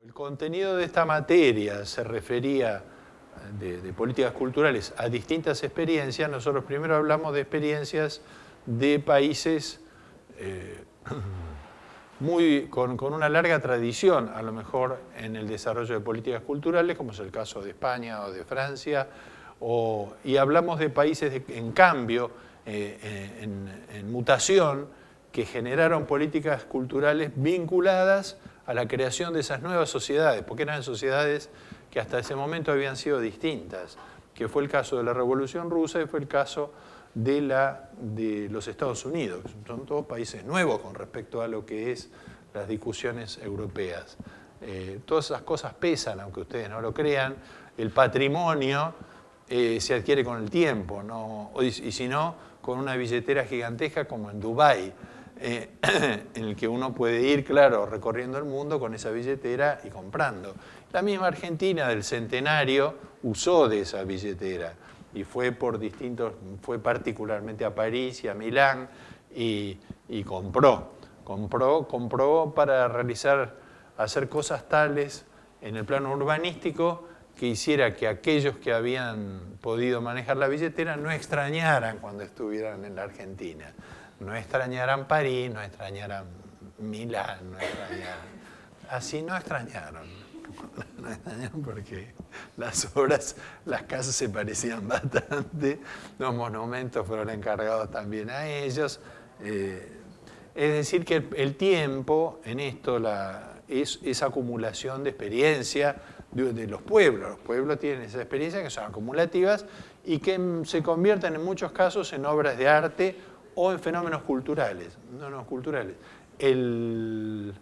El contenido de esta materia se refería de políticas culturales a distintas experiencias. Nosotros primero hablamos de experiencias de países con una larga tradición, a lo mejor en el desarrollo de políticas culturales, como es el caso de España o de Francia, y hablamos de países en cambio, en mutación, que generaron políticas culturales vinculadas a la creación de esas nuevas sociedades, porque eran sociedades que hasta ese momento habían sido distintas, que fue el caso de la Revolución Rusa y fue el caso de los Estados Unidos. Son todos países nuevos con respecto a lo que es las discusiones europeas. Todas esas cosas pesan, aunque ustedes no lo crean. El patrimonio se adquiere con el tiempo, ¿no? Y si no, con una billetera gigantesca como en Dubái, en el que uno puede ir, claro, recorriendo el mundo con esa billetera y comprando. La misma Argentina del centenario usó de esa billetera y fue particularmente a París y a Milán y compró para hacer cosas tales en el plano urbanístico que hiciera que aquellos que habían podido manejar la billetera no extrañaran cuando estuvieran en la Argentina. No extrañaran París, no extrañaran Milán, no extrañaran. Así no extrañaron. No extrañaron porque las obras, las casas se parecían bastante, los monumentos fueron encargados también a ellos. Es decir, que el tiempo en esto es acumulación de experiencia de los pueblos. Los pueblos tienen esas experiencias que son acumulativas y que se convierten en muchos casos en obras de arte o en fenómenos culturales. El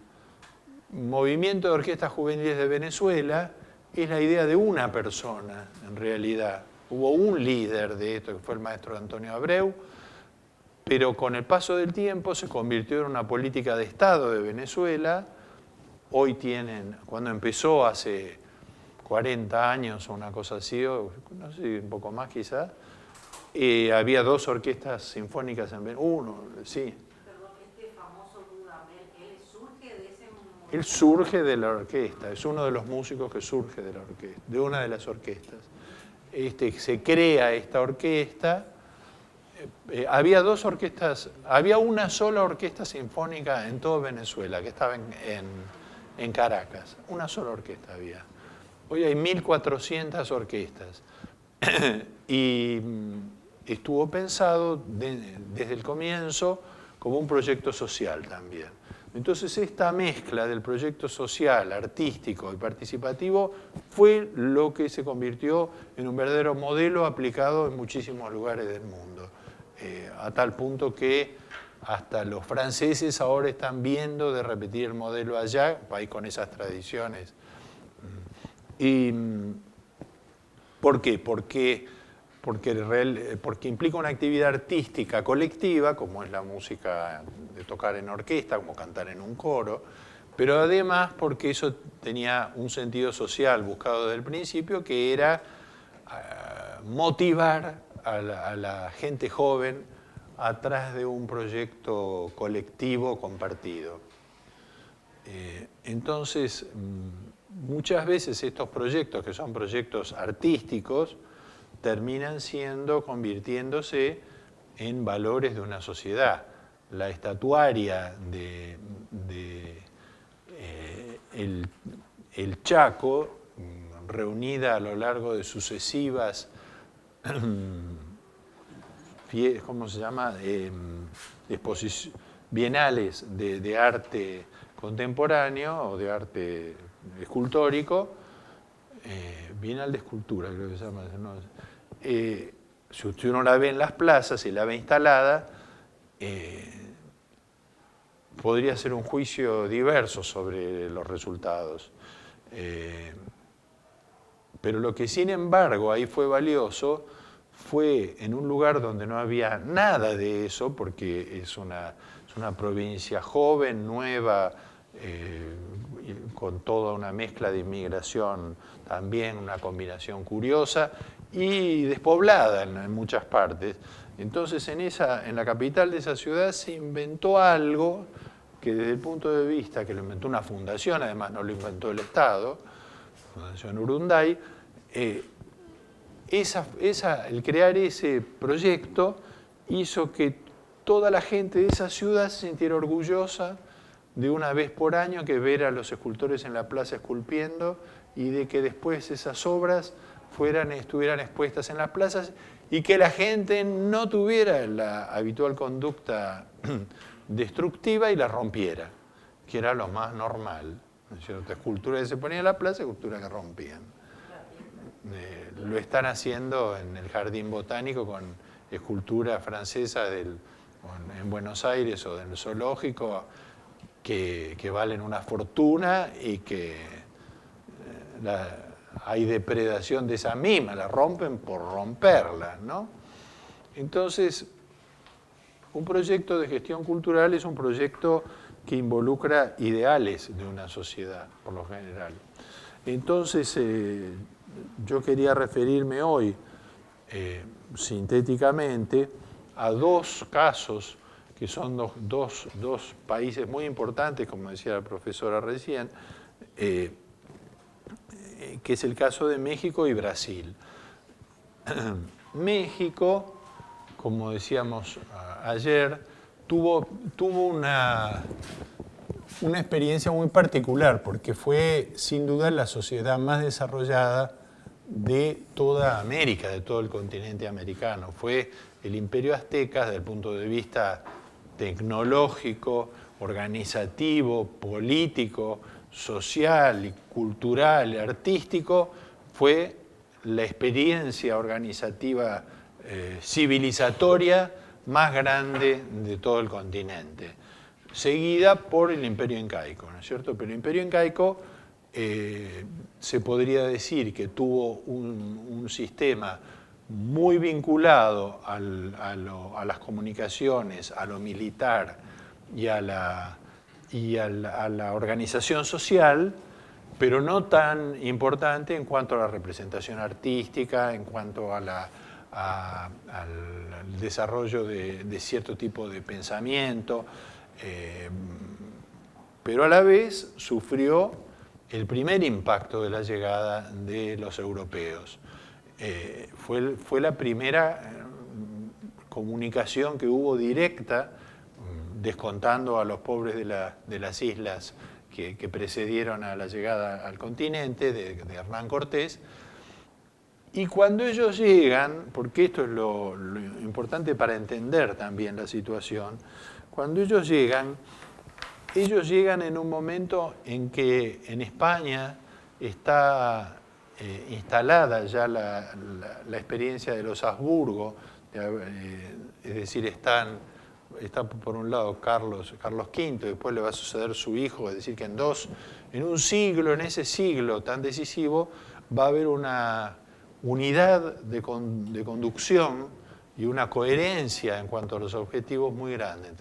movimiento de orquestas juveniles de Venezuela es la idea de una persona, en realidad. Hubo un líder de esto, que fue el maestro Antonio Abreu, pero con el paso del tiempo se convirtió en una política de Estado de Venezuela. Hoy cuando empezó hace 40 años o una cosa así, o no sé, un poco más quizás, había 2 orquestas sinfónicas en Venezuela. Uno, sí. Perdón, este famoso Dudamel, ¿él surge de ese movimiento? Él surge de la orquesta, es uno de los músicos que surge de la orquesta, de una de las orquestas. Se crea esta orquesta. Había 2 orquestas, había una sola orquesta sinfónica en todo Venezuela, que estaba en Caracas. Una sola orquesta había. Hoy hay 1.400 orquestas. Y estuvo pensado desde el comienzo como un proyecto social también. Entonces esta mezcla del proyecto social, artístico y participativo fue lo que se convirtió en un verdadero modelo aplicado en muchísimos lugares del mundo. A tal punto que hasta los franceses ahora están viendo de repetir el modelo allá, país con esas tradiciones. ¿Por qué? Porque implica una actividad artística colectiva, como es la música de tocar en orquesta, como cantar en un coro, pero además porque eso tenía un sentido social buscado desde el principio, que era motivar a la gente joven atrás de un proyecto colectivo compartido. Entonces, muchas veces estos proyectos, que son proyectos artísticos, terminan convirtiéndose en valores de una sociedad. La estatuaria el Chaco, reunida a lo largo de sucesivas, ¿cómo se llama? Bienales de arte contemporáneo o de arte escultórico, Bienal de Escultura, creo que se llama, ¿no? Si uno la ve en las plazas y la ve instalada, podría ser un juicio diverso sobre los resultados. Pero lo que sin embargo ahí fue valioso fue en un lugar donde no había nada de eso, porque es una provincia joven, nueva, con toda una mezcla de inmigración también, una combinación curiosa, y despoblada en muchas partes. Entonces en la capital de esa ciudad se inventó algo que desde el punto de vista que lo inventó una fundación, además no lo inventó el Estado, Fundación Urunday, el crear ese proyecto hizo que toda la gente de esa ciudad se sintiera orgullosa de una vez por año que ver a los escultores en la plaza esculpiendo y de que después esas obras estuvieran expuestas en las plazas y que la gente no tuviera la habitual conducta destructiva y la rompiera, que era lo más normal, ¿no es cierto? Escultura que se ponía en la plaza, escultura que rompían. Lo están haciendo en el Jardín Botánico con escultura francesa en Buenos Aires o del zoológico que valen una fortuna y que hay depredación de esa misma, la rompen por romperla, ¿no? Entonces, un proyecto de gestión cultural es un proyecto que involucra ideales de una sociedad, por lo general. Entonces, yo quería referirme hoy, sintéticamente, a dos casos que son dos países muy importantes, como decía la profesora recién, que es el caso de México y Brasil. México, como decíamos ayer, tuvo una experiencia muy particular, porque fue sin duda la sociedad más desarrollada de toda América, de todo el continente americano. Fue el Imperio Azteca desde el punto de vista tecnológico, organizativo, político, social, cultural, artístico, fue la experiencia organizativa civilizatoria más grande de todo el continente, seguida por el Imperio Incaico, ¿no es cierto? Pero el Imperio Incaico se podría decir que tuvo un sistema muy vinculado a las comunicaciones, a lo militar y a la organización social, pero no tan importante en cuanto a la representación artística, en cuanto al desarrollo de cierto tipo de pensamiento, pero a la vez sufrió el primer impacto de la llegada de los europeos. Fue la primera comunicación que hubo directa, descontando a los pobres de las islas que precedieron a la llegada al continente de Hernán Cortés. Y cuando ellos llegan, porque esto es lo importante para entender también la situación, cuando ellos llegan en un momento en que en España está instalada ya la experiencia de los Habsburgo, es decir, está por un lado Carlos V, después le va a suceder su hijo, es decir, que en un siglo, en ese siglo tan decisivo, va a haber una unidad de conducción y una coherencia en cuanto a los objetivos muy grande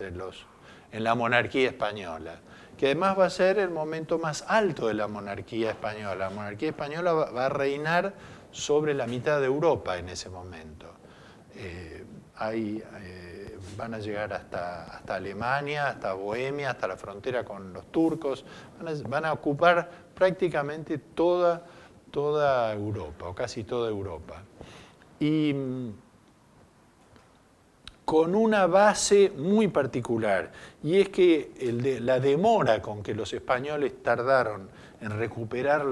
en la monarquía española, que además va a ser el momento más alto de la monarquía española. La monarquía española va a reinar sobre la mitad de Europa en ese momento. Van a llegar hasta Alemania, hasta Bohemia, hasta la frontera con los turcos, van a ocupar prácticamente toda Europa, o casi toda Europa. Y con una base muy particular, y es que la demora con que los españoles tardaron en recuperar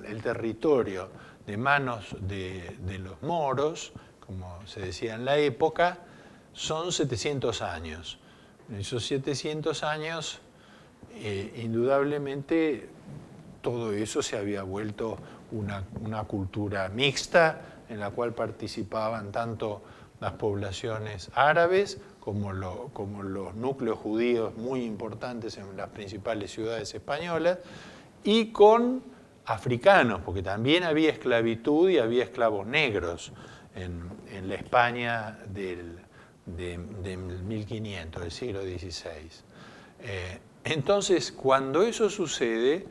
el territorio de manos de los moros, como se decía en la época, son 700 años. En esos 700 años, indudablemente, todo eso se había vuelto una cultura mixta en la cual participaban tanto las poblaciones árabes como los núcleos judíos muy importantes en las principales ciudades españolas, y con africanos, porque también había esclavitud y había esclavos negros en la España del 1500, del siglo XVI. Entonces, cuando eso sucede,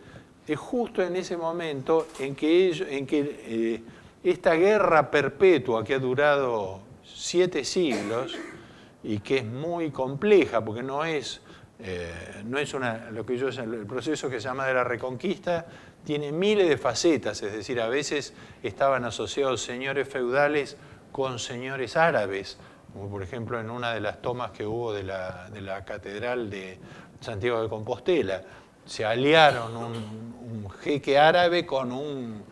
es justo en ese momento en que esta guerra perpetua que ha durado 7 siglos y que es muy compleja, porque no es no es lo que el proceso que se llama de la Reconquista tiene miles de facetas, es decir, a veces estaban asociados señores feudales con señores árabes, como por ejemplo en una de las tomas que hubo de la Catedral de Santiago de Compostela. Se aliaron un jeque árabe con un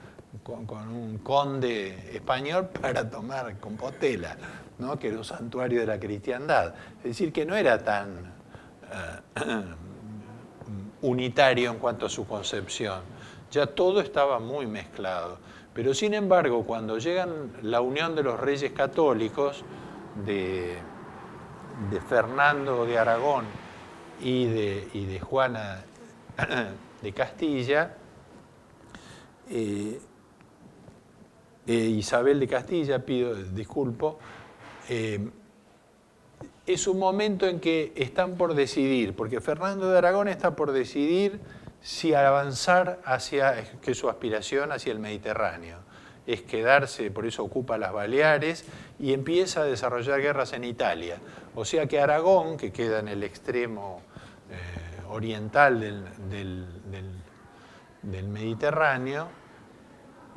conde español para tomar Compostela, ¿no? Que era un santuario de la cristiandad. Es decir, que no era tan unitario en cuanto a su concepción. Ya todo estaba muy mezclado. Pero sin embargo, cuando llegan la unión de los reyes católicos, de Fernando de Aragón y de Juana de Castilla, Isabel de Castilla, disculpo, es un momento en que están por decidir, porque Fernando de Aragón está por decidir si avanzar que su aspiración hacia el Mediterráneo es quedarse, por eso ocupa las Baleares y empieza a desarrollar guerras en Italia. O sea que Aragón, que queda en el extremo oriental del Mediterráneo,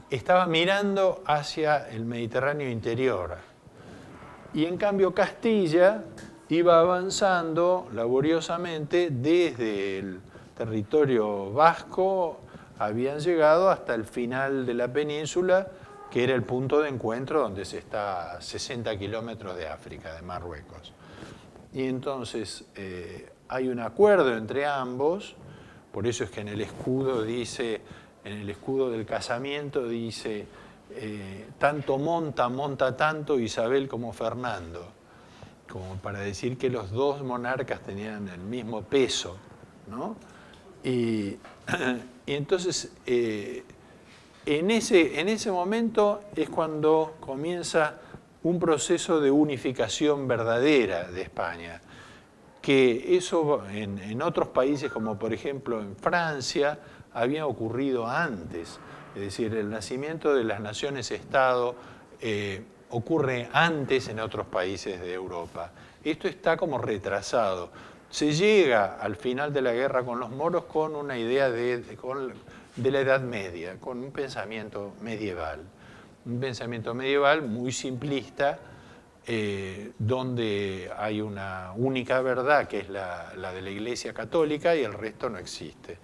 estaba mirando hacia el Mediterráneo interior. Y en cambio Castilla iba avanzando laboriosamente desde el territorio vasco, habían llegado hasta el final de la península, que era el punto de encuentro donde se está a 60 kilómetros de África, de Marruecos. Y entonces hay un acuerdo entre ambos, por eso es que en el escudo dice, en el escudo del casamiento dice, tanto monta tanto Isabel como Fernando, como para decir que los dos monarcas tenían el mismo peso, ¿no? Y entonces, en ese momento es cuando comienza un proceso de unificación verdadera de España, que eso en otros países, como por ejemplo en Francia, había ocurrido antes. Es decir, el nacimiento de las naciones-estado ocurre antes en otros países de Europa. Esto está como retrasado. Se llega al final de la guerra con los moros con una idea de la Edad Media, con un pensamiento medieval. Un pensamiento medieval muy simplista, donde hay una única verdad, que es la de la Iglesia Católica, y el resto no existe.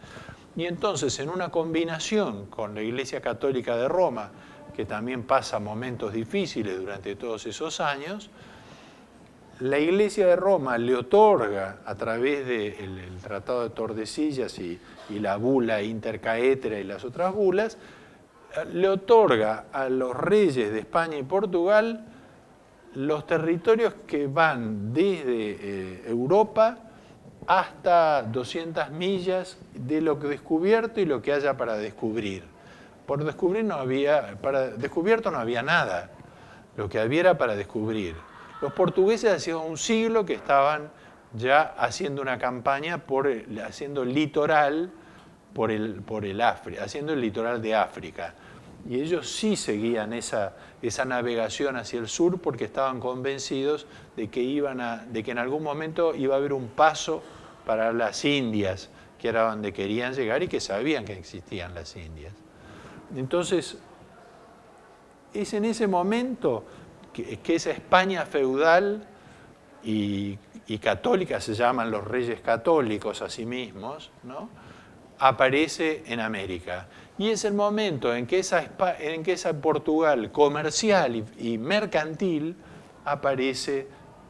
Y entonces, en una combinación con la Iglesia Católica de Roma, que también pasa momentos difíciles durante todos esos años, la Iglesia de Roma le otorga, a través del Tratado de Tordesillas y la bula intercaétera y las otras bulas, le otorga a los reyes de España y Portugal los territorios que van desde Europa hasta 200 millas de lo que descubierto y lo que haya para descubrir. Por descubrir para descubierto no había nada, lo que había era para descubrir. Los portugueses hacían un siglo que estaban ya haciendo una campaña haciendo litoral haciendo el litoral de África. Y ellos sí seguían esa navegación hacia el sur porque estaban convencidos de que en algún momento iba a haber un paso para las Indias, que era donde querían llegar y que sabían que existían las Indias. Entonces, es en ese momento que esa España feudal y católica, se llaman los reyes católicos a sí mismos, ¿no?, aparece en América. Y es el momento en que esa Portugal comercial y mercantil aparece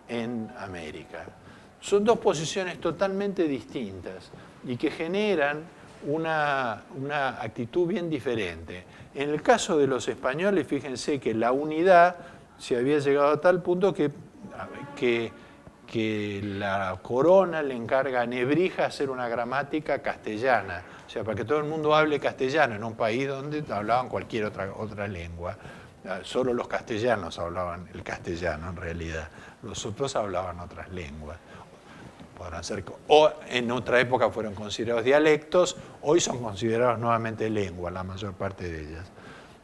en América. Son dos posiciones totalmente distintas y que generan una actitud bien diferente. En el caso de los españoles, fíjense que la unidad se había llegado a tal punto que la corona le encarga a Nebrija hacer una gramática castellana, o sea, para que todo el mundo hable castellano en un país donde hablaban cualquier otra lengua. Solo los castellanos hablaban el castellano en realidad, los otros hablaban otras lenguas. Podrán ser, o en otra época fueron considerados dialectos, hoy son considerados nuevamente lenguas, la mayor parte de ellas.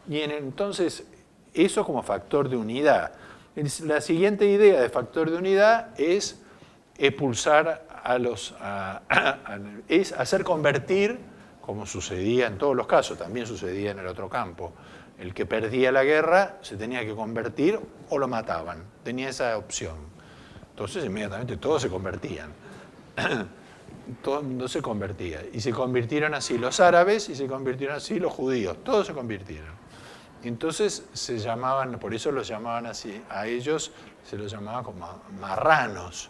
Y entonces, eso como factor de unidad. La siguiente idea de factor de unidad es expulsar es hacer convertir, como sucedía en todos los casos, también sucedía en el otro campo. El que perdía la guerra se tenía que convertir o lo mataban, tenía esa opción. Entonces inmediatamente todos se convertían. Todo el mundo se convertía. Y se convirtieron así los árabes y se convirtieron así los judíos. Todos se convirtieron. Entonces se llamaban, por eso los llamaban así, a ellos se los llamaba como marranos,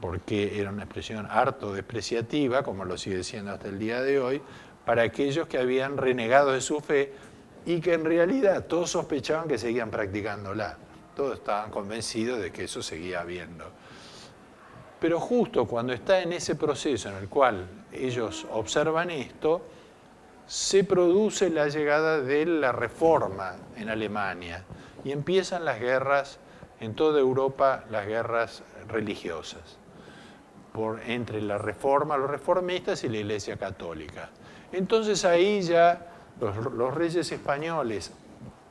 porque era una expresión harto despreciativa, como lo sigue siendo hasta el día de hoy, para aquellos que habían renegado de su fe y que en realidad todos sospechaban que seguían practicándola. Todos estaban convencidos de que eso seguía habiendo. Pero justo cuando está en ese proceso en el cual ellos observan esto, se produce la llegada de la Reforma en Alemania y empiezan las guerras en toda Europa, las guerras religiosas, entre la Reforma, los reformistas y la Iglesia Católica. Entonces ahí ya los reyes españoles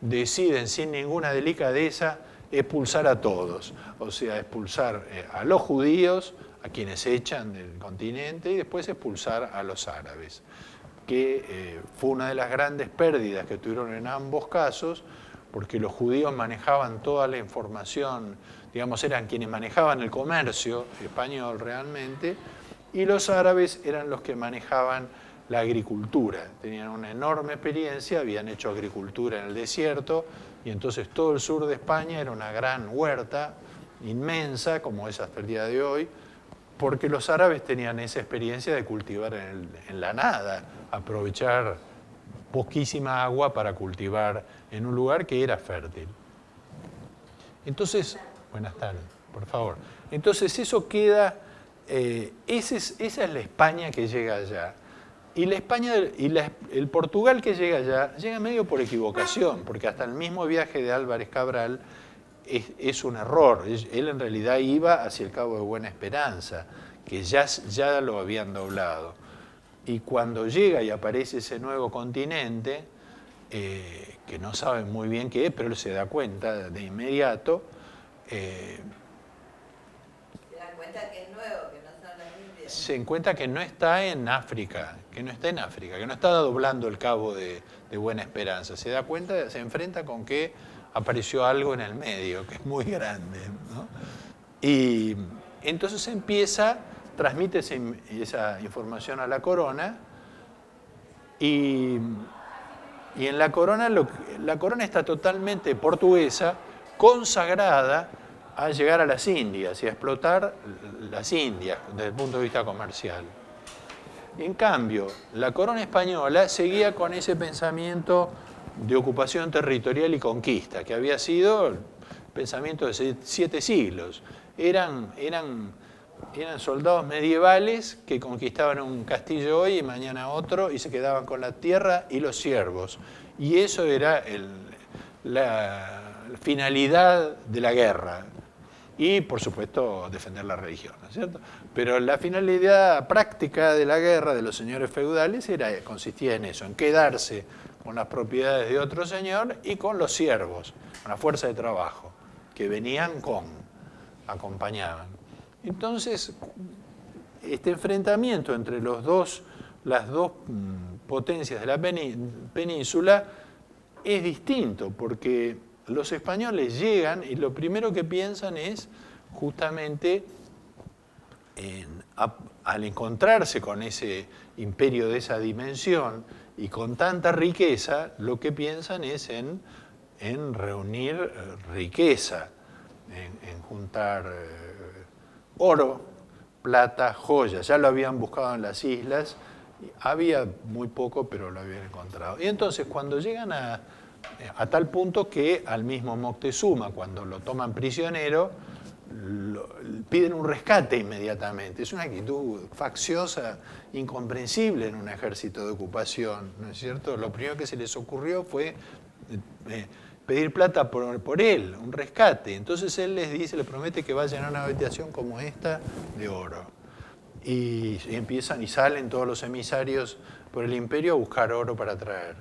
deciden sin ninguna delicadeza expulsar a todos, o sea, expulsar a los judíos, a quienes echan del continente, y después expulsar a los árabes, que fue una de las grandes pérdidas que tuvieron en ambos casos, porque los judíos manejaban toda la información, digamos, eran quienes manejaban el comercio español realmente, y los árabes eran los que manejaban la agricultura. Tenían una enorme experiencia, habían hecho agricultura en el desierto, y entonces todo el sur de España era una gran huerta inmensa, como es hasta el día de hoy, porque los árabes tenían esa experiencia de cultivar en la nada, aprovechar poquísima agua para cultivar en un lugar que era fértil. Entonces, buenas tardes, por favor. Entonces eso queda, esa es la España que llega allá. Y la España el Portugal que llega allá, llega medio por equivocación, porque hasta el mismo viaje de Álvarez Cabral es un error. Él en realidad iba hacia el Cabo de Buena Esperanza, que ya lo habían doblado. Y cuando llega y aparece ese nuevo continente, que no saben muy bien qué es, pero él se da cuenta de inmediato. Se dan cuenta que es nuevo, que no son las Indias. Se encuentra que no está en África, que no está doblando el Cabo de Buena Esperanza. Se da cuenta, se enfrenta con que apareció algo en el medio, que es muy grande, ¿no? Y entonces transmite esa información a la corona, y en la corona está totalmente portuguesa, consagrada a llegar a las Indias y a explotar las Indias desde el punto de vista comercial. En cambio, la corona española seguía con ese pensamiento de ocupación territorial y conquista, que había sido el pensamiento de 7 siglos. Eran soldados medievales que conquistaban un castillo hoy y mañana otro y se quedaban con la tierra y los siervos. Y eso era la finalidad de la guerra. Y, por supuesto, defender la religión, ¿no es cierto? Pero la finalidad práctica de la guerra de los señores feudales consistía en eso, en quedarse con las propiedades de otro señor y con los siervos, con la fuerza de trabajo, que acompañaban. Entonces, este enfrentamiento entre las dos potencias de la península es distinto, porque los españoles llegan y lo primero que piensan es justamente al encontrarse con ese imperio de esa dimensión y con tanta riqueza, lo que piensan es en reunir riqueza, en juntar oro, plata, joyas. Ya lo habían buscado en las islas, había muy poco, pero lo habían encontrado. Y entonces cuando llegan a tal punto que al mismo Moctezuma, cuando lo toman prisionero, piden un rescate inmediatamente. Es una actitud facciosa, incomprensible en un ejército de ocupación, ¿no es cierto? Lo primero que se les ocurrió fue pedir plata por él, un rescate. Entonces él les promete que va a llenar una habitación como esta de oro. Y empiezan y salen todos los emisarios por el imperio a buscar oro para traer.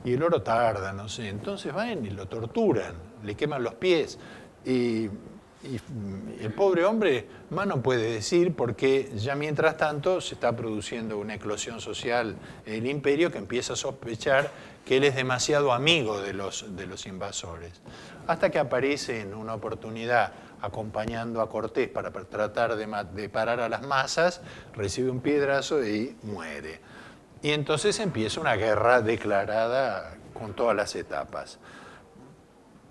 Y el oro tarda, no sé. Entonces van y lo torturan, le queman los pies. Y Y el pobre hombre más no puede decir porque ya mientras tanto se está produciendo una eclosión social en el imperio que empieza a sospechar que él es demasiado amigo de los invasores. Hasta que aparece en una oportunidad acompañando a Cortés para tratar de parar a las masas, recibe un piedrazo y muere. Y entonces empieza una guerra declarada con todas las etapas.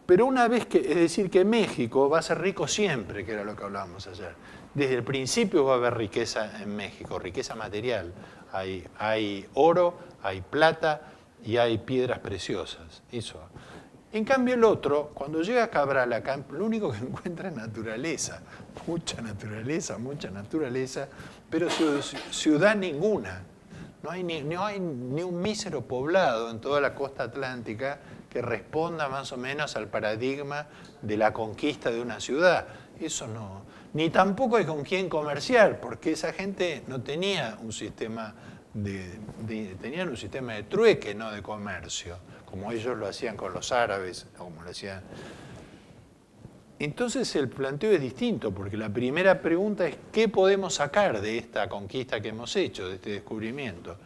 Pero una vez que, es decir, que México va a ser rico siempre, que era lo que hablábamos ayer. Desde el principio va a haber riqueza en México, riqueza material. Hay oro, hay plata y hay piedras preciosas. Eso. En cambio el otro, cuando llega a Cabral acá, lo único que encuentra es naturaleza. Mucha naturaleza, pero ciudad ninguna. No hay ni un mísero poblado en toda la costa atlántica que responda más o menos al paradigma de la conquista de una ciudad. Eso no. Ni tampoco hay con quién comerciar, porque esa gente no tenía un sistema tenían un sistema de trueque, no de comercio, como ellos lo hacían con los árabes, o como lo hacían. Entonces el planteo es distinto, porque la primera pregunta es ¿qué podemos sacar de esta conquista que hemos hecho, de este descubrimiento?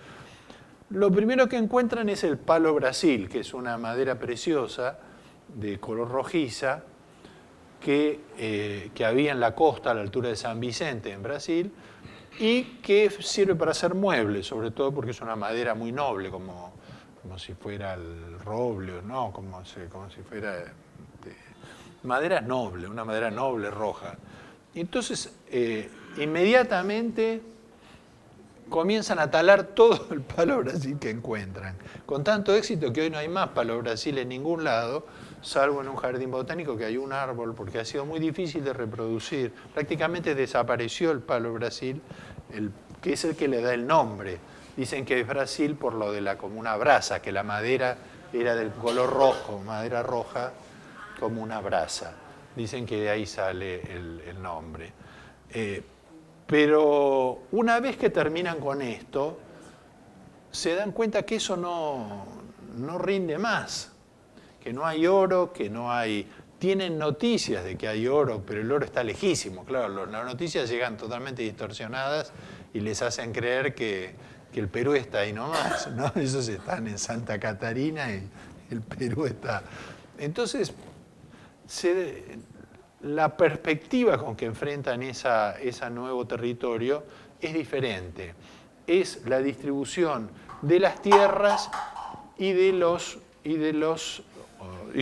Lo primero que encuentran es el palo Brasil, que es una madera preciosa de color rojiza que había en la costa a la altura de San Vicente, en Brasil, y que sirve para hacer muebles, sobre todo porque es una madera muy noble, como si fuera el roble, no, como si fuera madera noble, una madera noble roja. Entonces, inmediatamente comienzan a talar todo el palo Brasil que encuentran, con tanto éxito que hoy no hay más palo Brasil en ningún lado, salvo en un jardín botánico que hay un árbol, porque ha sido muy difícil de reproducir. Prácticamente desapareció el palo Brasil, que es el que le da el nombre. Dicen que es Brasil por lo de como una brasa, que la madera era del color rojo, madera roja, como una brasa. Dicen que de ahí sale el nombre. Pero una vez que terminan con esto, se dan cuenta que eso no rinde más, que no hay oro, que no hay... Tienen noticias de que hay oro, pero el oro está lejísimo. Claro, las noticias llegan totalmente distorsionadas y les hacen creer que el Perú está ahí nomás, ¿no? Ellos están en Santa Catarina y el Perú está... Entonces, la perspectiva con que enfrentan ese nuevo territorio es diferente. Es la distribución de las tierras y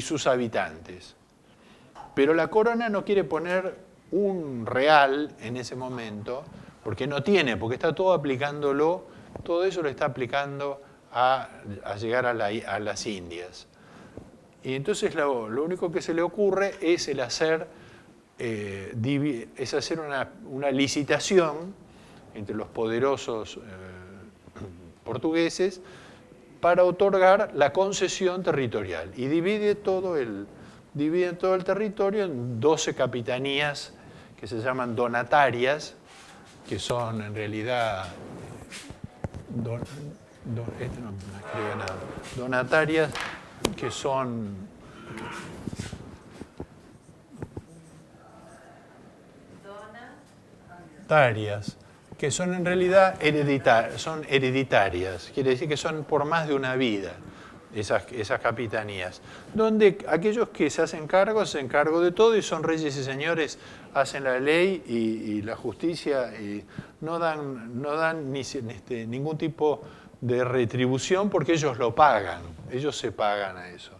sus habitantes. Pero la corona no quiere poner un real en ese momento, porque no tiene, porque está todo aplicándolo, todo eso lo está aplicando a llegar a las Indias. Y entonces lo único que se le ocurre es el hacer una licitación entre los poderosos portugueses para otorgar la concesión territorial. Y dividen todo el territorio en 12 capitanías que se llaman donatarias, que son en realidad... este no escribe nada. Donatarias, que son... Donatarias, que son en realidad hereditarias, quiere decir que son por más de una vida esas capitanías, donde aquellos que se hacen cargo de todo y son reyes y señores, hacen la ley y la justicia y no dan ningún tipo de retribución porque ellos lo pagan, ellos se pagan a eso.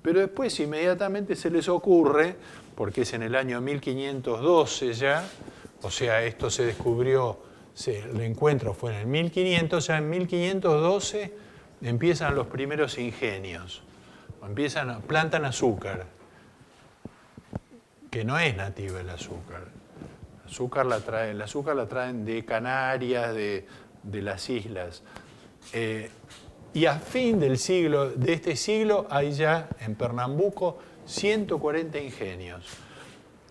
Pero después inmediatamente se les ocurre, porque es en el año 1512 ya, o sea, esto se descubrió, el encuentro fue en el 1500, ya en 1512 empiezan los primeros ingenios, plantan azúcar, que no es nativa el azúcar. El azúcar la traen de Canarias, de las islas. Y a fin de este siglo hay ya en Pernambuco 140 ingenios.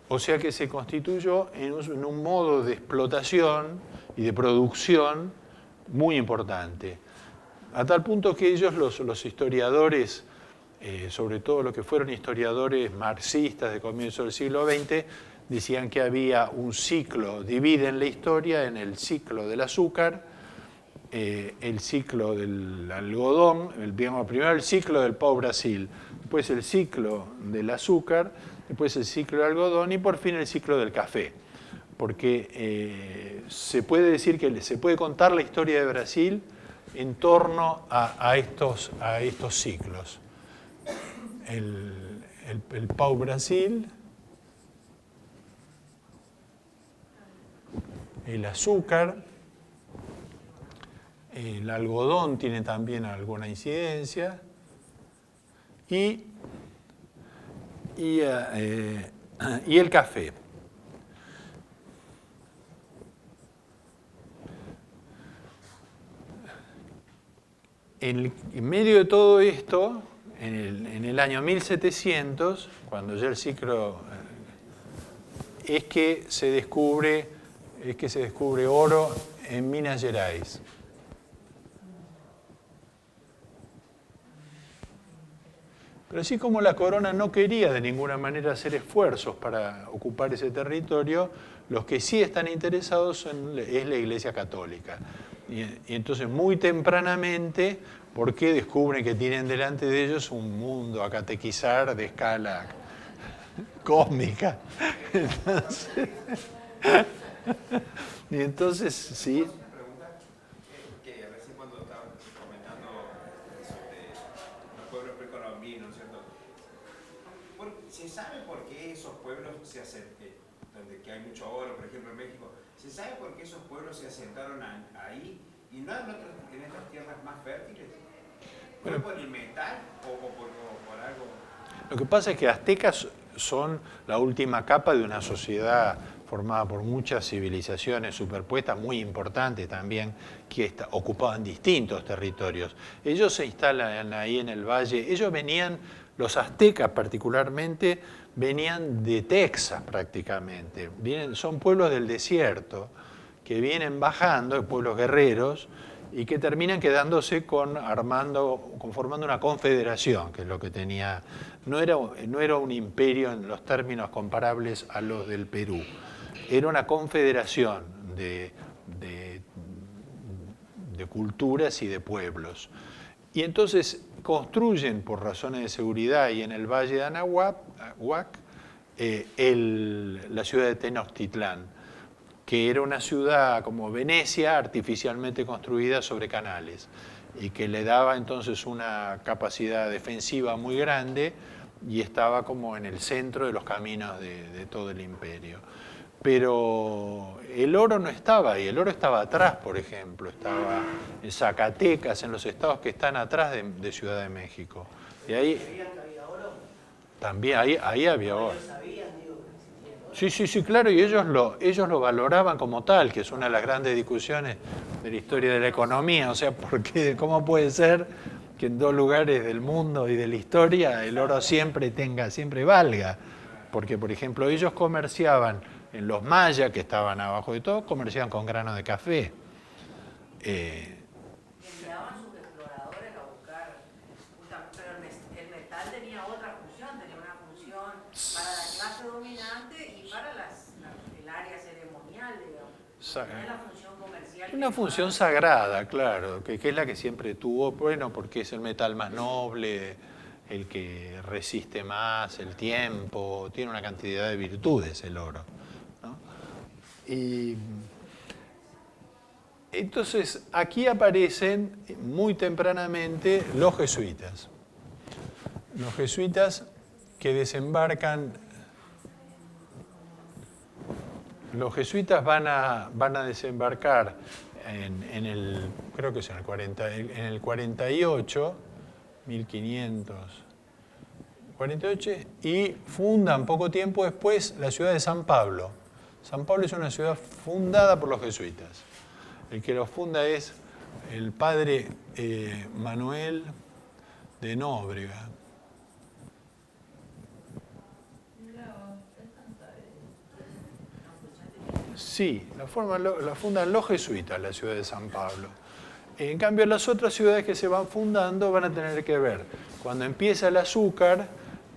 O sea que se constituyó en un modo de explotación y de producción muy importante. A tal punto que ellos, los historiadores, sobre todo los que fueron historiadores marxistas de comienzo del siglo XX, decían que había un ciclo, dividen la historia en el ciclo del azúcar, el ciclo del algodón, digamos, primero el ciclo del Pau Brasil, después el ciclo del azúcar, después el ciclo del algodón y por fin el ciclo del café. Porque se puede decir que se puede contar la historia de Brasil en torno a estos ciclos. El Pau Brasil, el azúcar, el algodón tiene también alguna incidencia y el café. En medio de todo esto, en el año 1700, cuando ya el ciclo es que se descubre oro en Minas Gerais. Pero así como la corona no quería de ninguna manera hacer esfuerzos para ocupar ese territorio, los que sí están interesados es la Iglesia Católica. Y entonces muy tempranamente, porque descubren que tienen delante de ellos un mundo a catequizar de escala cósmica. Entonces sí. Que a veces cuando estaba comentando sobre los pueblos precolombinos, ¿cierto? ¿Se sabe por qué esos pueblos se asentaron, donde que hay mucho oro, por ejemplo en México, se sabe por qué esos pueblos se asentaron ahí y no en estas tierras más fértiles? ¿Fue por el metal o por algo? Lo que pasa es que aztecas son la última capa de una sociedad formada por muchas civilizaciones superpuestas, muy importantes también, que ocupaban distintos territorios. Ellos se instalan ahí en el valle, los aztecas particularmente, venían de Texas prácticamente, son pueblos del desierto, que vienen bajando, pueblos guerreros, y que terminan quedándose conformando una confederación, que es lo que tenía. No era un imperio en los términos comparables a los del Perú, era una confederación de culturas y de pueblos. Y entonces construyen, por razones de seguridad y en el valle de Anahuac, la ciudad de Tenochtitlán, que era una ciudad como Venecia, artificialmente construida sobre canales, y que le daba entonces una capacidad defensiva muy grande y estaba como en el centro de los caminos de todo el imperio. Pero el oro no estaba ahí, el oro estaba atrás, por ejemplo, estaba en Zacatecas, en los estados que están atrás de Ciudad de México. Y ahí, ¿Sabían que había oro? También, ahí había oro. ¿Ellos sabían, digo, que existía oro? Sí, claro, y ellos lo valoraban como tal, que es una de las grandes discusiones de la historia de la economía. O sea, porque ¿cómo puede ser que en dos lugares del mundo y de la historia el oro siempre valga? Porque, por ejemplo, ellos comerciaban, en los mayas, que estaban abajo de todo, comerciaban con grano de café. Enviaban sus exploradores a buscar, pero el metal tenía otra función, tenía una función para la clase dominante y para el área ceremonial, digamos. No es la función comercial. Una función sagrada, claro, que es la que siempre tuvo, bueno, porque es el metal más noble, el que resiste más el tiempo, tiene una cantidad de virtudes el oro, ¿no? Y entonces aquí aparecen muy tempranamente los jesuitas. Los jesuitas que desembarcan. Los jesuitas van a desembarcar creo que es en el 48, 1548, y fundan poco tiempo después la ciudad de San Pablo. San Pablo es una ciudad fundada por los jesuitas. El que lo funda es el padre Manuel de Nóbrega. Sí, la fundan los jesuitas, la ciudad de San Pablo. En cambio, las otras ciudades que se van fundando van a tener que ver. Cuando empieza el azúcar,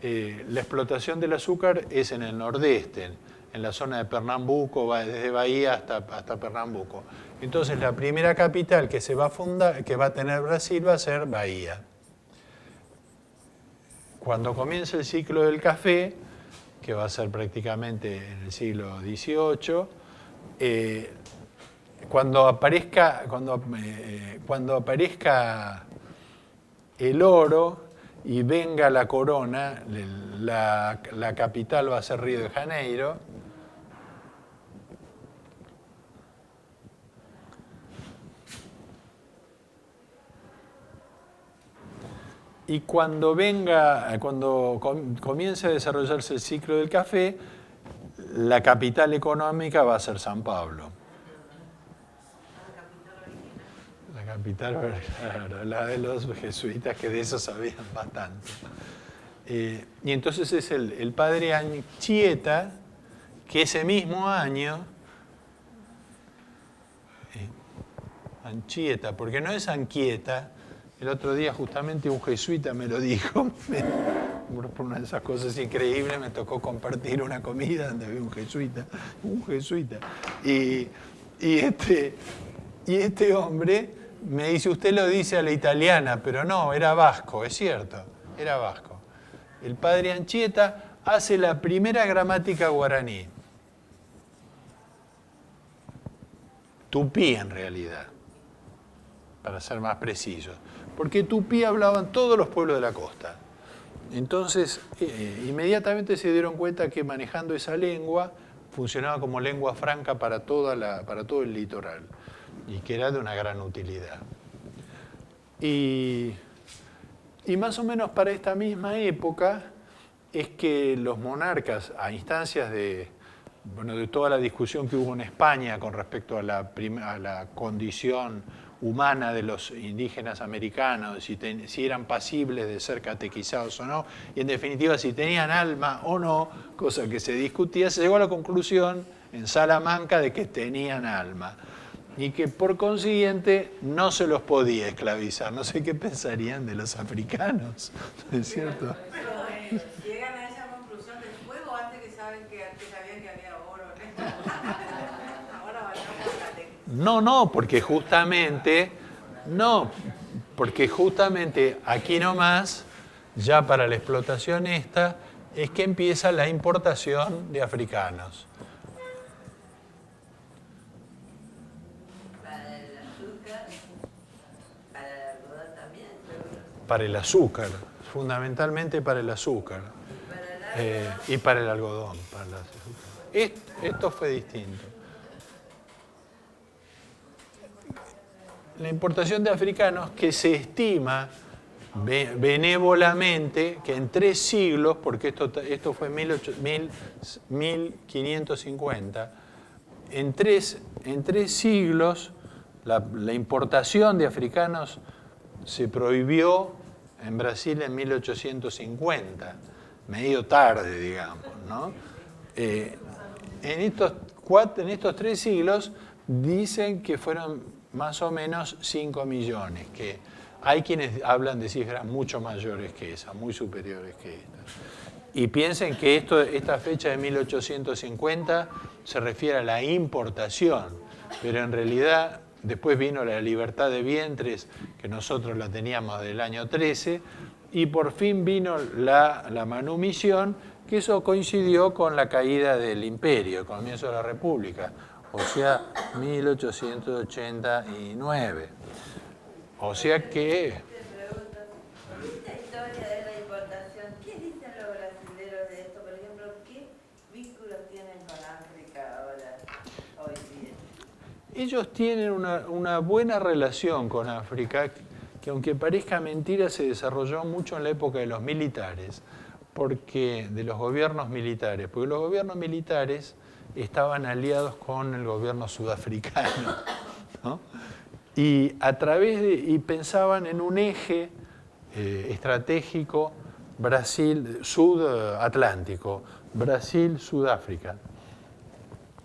la explotación del azúcar es en el nordeste, en la zona de Pernambuco, va desde Bahía hasta Pernambuco. Entonces la primera capital que se va a fundar, que va a tener Brasil, va a ser Bahía. Cuando comience el ciclo del café, que va a ser prácticamente en el siglo XVIII, cuando aparezca el oro y venga la corona, la capital va a ser Río de Janeiro. Y cuando comience a desarrollarse el ciclo del café, la capital económica va a ser San Pablo. La capital, claro, la de los jesuitas, que de eso sabían bastante. Y entonces es el padre Anchieta, que ese mismo año, Anchieta, porque no es Anquieta. El otro día justamente un jesuita me lo dijo, por una de esas cosas increíbles, me tocó compartir una comida donde había un jesuita. Y este hombre me dice, usted lo dice a la italiana, pero no, era vasco, es cierto, era vasco. El padre Anchieta hace la primera gramática guaraní, tupí en realidad, para ser más precisos. Porque tupí hablaban todos los pueblos de la costa. Entonces, inmediatamente se dieron cuenta que manejando esa lengua funcionaba como lengua franca para todo el litoral y que era de una gran utilidad. Y más o menos para esta misma época es que los monarcas, a instancias de toda la discusión que hubo en España con respecto a la condición humana de los indígenas americanos, si eran pasibles de ser catequizados o no, y en definitiva si tenían alma o no, cosa que se discutía, se llegó a la conclusión en Salamanca de que tenían alma y que por consiguiente no se los podía esclavizar. No sé qué pensarían de los africanos, ¿no es cierto? Pero, ¿llegan a esa conclusión después o antes que sabían que había oro? Ahora vayamos a la técnica. No, porque justamente aquí nomás, ya para la explotación esta, es que empieza la importación de africanos. Para el azúcar, para el algodón también, seguro. Para el azúcar, fundamentalmente para el azúcar. Y para el algodón. Esto fue distinto. La importación de africanos, que se estima benévolamente que en 3 siglos, porque esto fue en 1550, en tres siglos la importación de africanos se prohibió en Brasil en 1850, medio tarde, digamos, ¿no? En estos 3 siglos dicen que fueron más o menos 5 millones, que hay quienes hablan de cifras mucho mayores que esas, muy superiores que estas. Y piensen que esta fecha de 1850 se refiere a la importación, pero en realidad después vino la libertad de vientres, que nosotros la teníamos del año 13, y por fin vino la manumisión, que eso coincidió con la caída del imperio, el comienzo de la República, o sea, 1889. O sea que... Esta historia de la importación, ¿qué dicen los brasileños de esto? Por ejemplo, ¿qué vínculos tienen con África ahora, hoy día? Ellos tienen una buena relación con África, que aunque parezca mentira, se desarrolló mucho en la época de los militares, de los gobiernos militares, porque los gobiernos militares estaban aliados con el gobierno sudafricano, ¿no? Y pensaban en un eje estratégico Brasil-Sudatlántico, Brasil-Sudáfrica.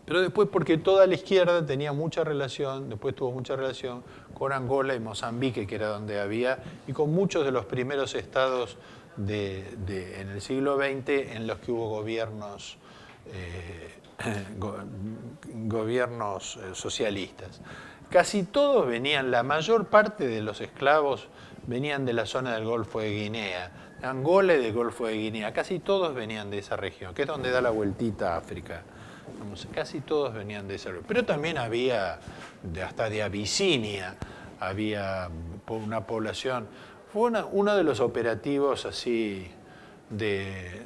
Pero después, porque toda la izquierda tenía mucha relación, después tuvo mucha relación con Angola y Mozambique, que era donde había, y con muchos de los primeros estados en el siglo XX en los que hubo gobiernos gobiernos socialistas. Casi todos venían, la mayor parte de los esclavos venían de la zona del Golfo de Guinea, de Angola y del Golfo de Guinea, casi todos venían de esa región, que es donde da la vueltita a África. Casi todos venían de esa región. Pero también había, hasta de Abisinia, había una población. Fue uno de los operativos así de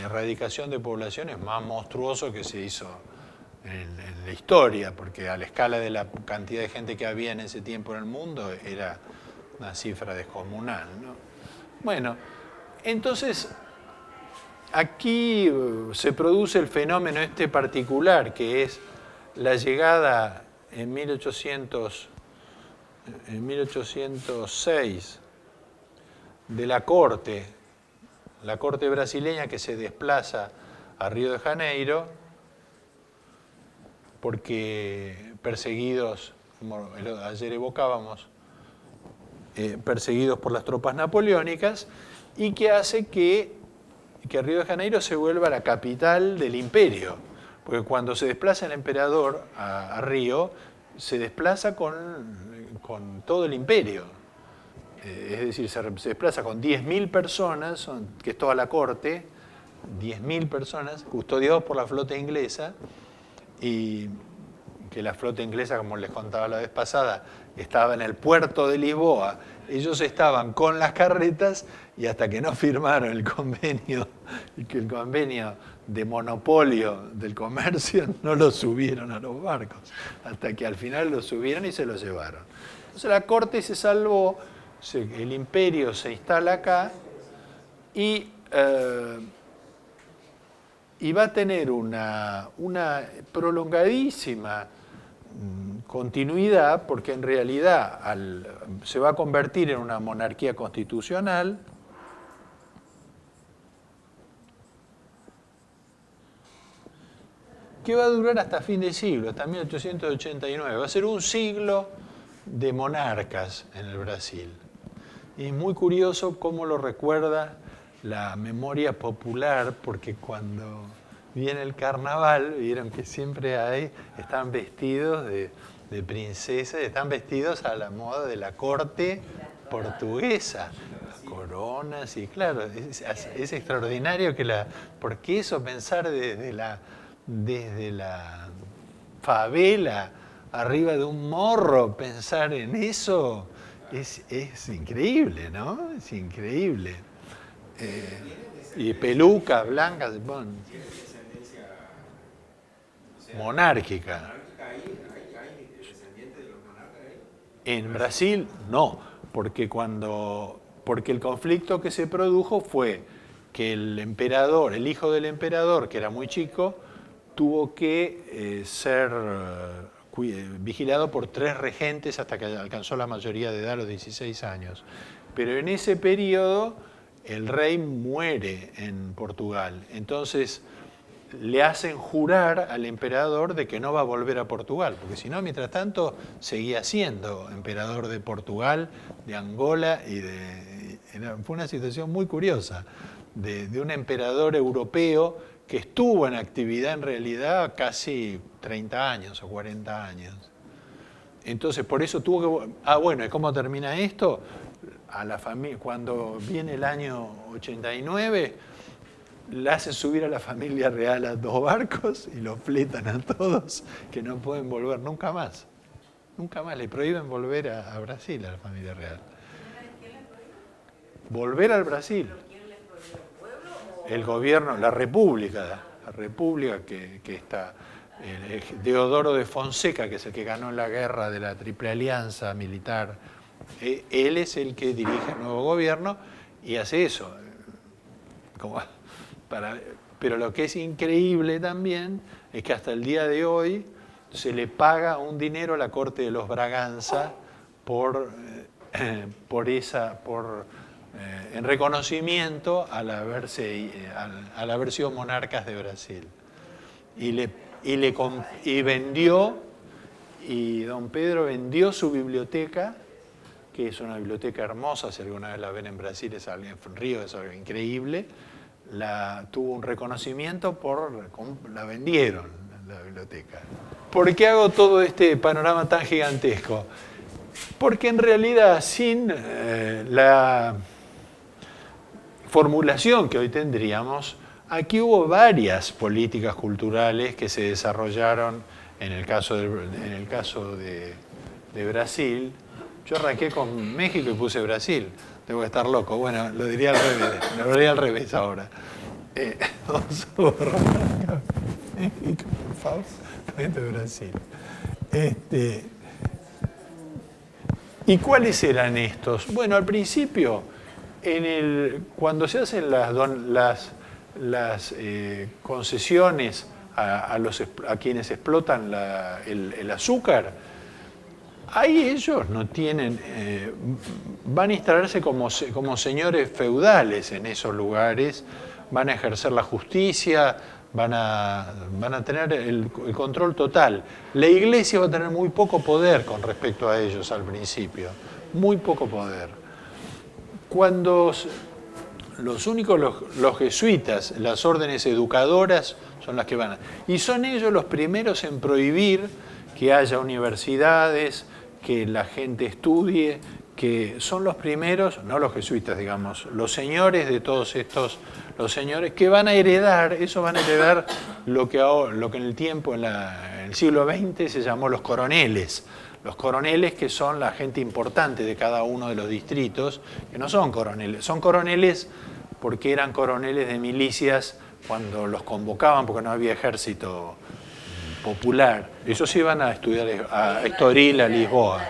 erradicación de poblaciones más monstruoso que se hizo en la historia, porque a la escala de la cantidad de gente que había en ese tiempo en el mundo era una cifra descomunal, ¿no? Bueno, entonces aquí se produce el fenómeno este particular, que es la llegada en 1806 de la corte brasileña que se desplaza a Río de Janeiro, porque perseguidos, como ayer evocábamos, perseguidos por las tropas napoleónicas, y que hace que Río de Janeiro se vuelva la capital del imperio, porque cuando se desplaza el emperador a Río, se desplaza con todo el imperio. Es decir, se desplaza con 10.000 personas, que es toda la corte, 10.000 personas, custodiados por la flota inglesa, y que la flota inglesa, como les contaba la vez pasada, estaba en el puerto de Lisboa. Ellos estaban con las carretas y hasta que no firmaron el convenio de monopolio del comercio, no lo subieron a los barcos, hasta que al final lo subieron y se lo llevaron. Entonces la corte se salvó, el imperio se instala acá y va a tener una prolongadísima continuidad, porque en realidad se va a convertir en una monarquía constitucional, que va a durar hasta fin de siglo, hasta 1889. Va a ser un siglo de monarcas en el Brasil. Y es muy curioso cómo lo recuerda la memoria popular, porque cuando viene el carnaval, vieron que siempre están vestidos de princesas, están vestidos a la moda de la corte portuguesa, coronas, y claro, es extraordinario porque eso, pensar desde la favela, arriba de un morro, pensar en eso, es increíble, ¿no? Es increíble. Y pelucas blancas, bueno, monárquica. En Brasil no, porque el conflicto que se produjo fue que el emperador, el hijo del emperador, que era muy chico, tuvo que ser vigilado por 3 regentes hasta que alcanzó la mayoría de edad, a los 16 años. Pero en ese periodo el rey muere en Portugal. Entonces le hacen jurar al emperador de que no va a volver a Portugal, porque si no, mientras tanto, seguía siendo emperador de Portugal, de Angola, fue una situación muy curiosa, de un emperador europeo que estuvo en actividad en realidad casi 30 años o 40 años. Entonces, por eso tuvo que... bueno, ¿y cómo termina esto? A la familia, cuando viene el año 89, le hacen subir a la familia real a 2 barcos y los fletan a todos, que no pueden volver nunca más. Nunca más, le prohíben volver a Brasil, a la familia real. ¿Quién les prohíbe? Volver al Brasil. ¿Quién les prohíbe? ¿El pueblo o...? El gobierno, la república que está, Deodoro de Fonseca, que es el que ganó la guerra de la Triple Alianza militar, él es el que dirige el nuevo gobierno y hace eso. Pero lo que es increíble también es que hasta el día de hoy se le paga un dinero a la corte de los Braganza en reconocimiento al haber sido monarcas de Brasil. Y don Pedro vendió su biblioteca, que es una biblioteca hermosa, si alguna vez la ven en Brasil, en Río es algo increíble. tuvo un reconocimiento la vendieron, la biblioteca. ¿Por qué hago todo este panorama tan gigantesco? Porque en realidad sin la formulación que hoy tendríamos, aquí hubo varias políticas culturales que se desarrollaron en el caso de Brasil. Yo arranqué con México y puse Brasil. Tengo que estar loco. Bueno, lo diría al revés ahora. Vamos a borrar México, por favor. Brasil. ¿Y cuáles eran estos? Bueno, al principio, cuando se hacen las concesiones a quienes explotan el azúcar, ahí ellos no tienen, van a instalarse como señores feudales en esos lugares, van a ejercer la justicia, van a tener el control total. La iglesia va a tener muy poco poder con respecto a ellos al principio, muy poco poder. Cuando los jesuitas, las órdenes educadoras son las que van a... Y son ellos los primeros en prohibir que haya universidades, que la gente estudie, que son los primeros, no los jesuitas, digamos, los señores de todos estos, los señores que van a heredar, eso van a heredar lo que en el tiempo, en el siglo XX se llamó los coroneles. Los coroneles, que son la gente importante de cada uno de los distritos, que no son coroneles porque eran coroneles de milicias cuando los convocaban, porque no había ejército popular. Ellos iban a estudiar a Estoril, a Lisboa.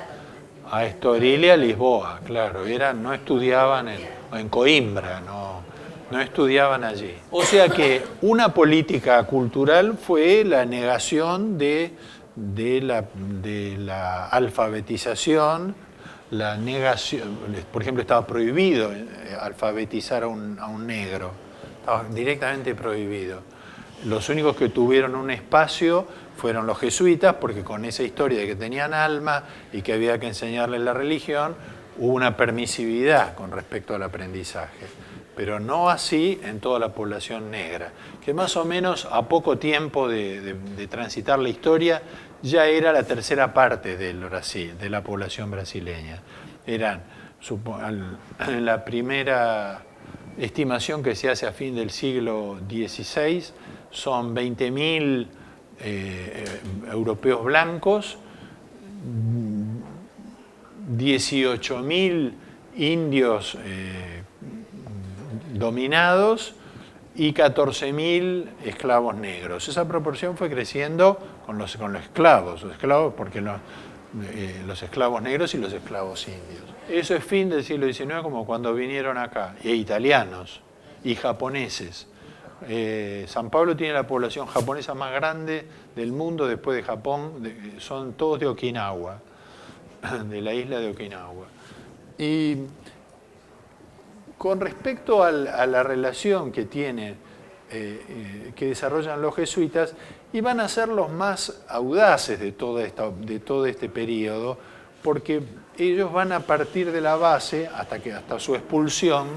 A Estoril y a Lisboa, claro. No estudiaban en Coimbra, no estudiaban allí. O sea que una política cultural fue la negación de la alfabetización, la negación. Por ejemplo, estaba prohibido alfabetizar a un negro, estaba directamente prohibido. Los únicos que tuvieron un espacio fueron los jesuitas, porque con esa historia de que tenían alma y que había que enseñarles la religión, hubo una permisividad con respecto al aprendizaje. Pero no así en toda la población negra, que más o menos a poco tiempo de transitar la historia ya era la tercera parte del Brasil, de la población brasileña. Eran, en la primera estimación que se hace a fin del siglo XVI, son 20.000 europeos blancos, 18.000 indios dominados y 14.000 esclavos negros. Esa proporción fue creciendo con los esclavos porque los esclavos negros y los esclavos indios. Eso es fin del siglo XIX, como cuando vinieron acá, y italianos y japoneses. San Pablo tiene la población japonesa más grande del mundo después de Japón, son todos de Okinawa, de la isla de Okinawa. Y con respecto a la relación que que desarrollan los jesuitas, y van a ser los más audaces de todo este periodo, porque ellos van a partir de la base hasta su expulsión,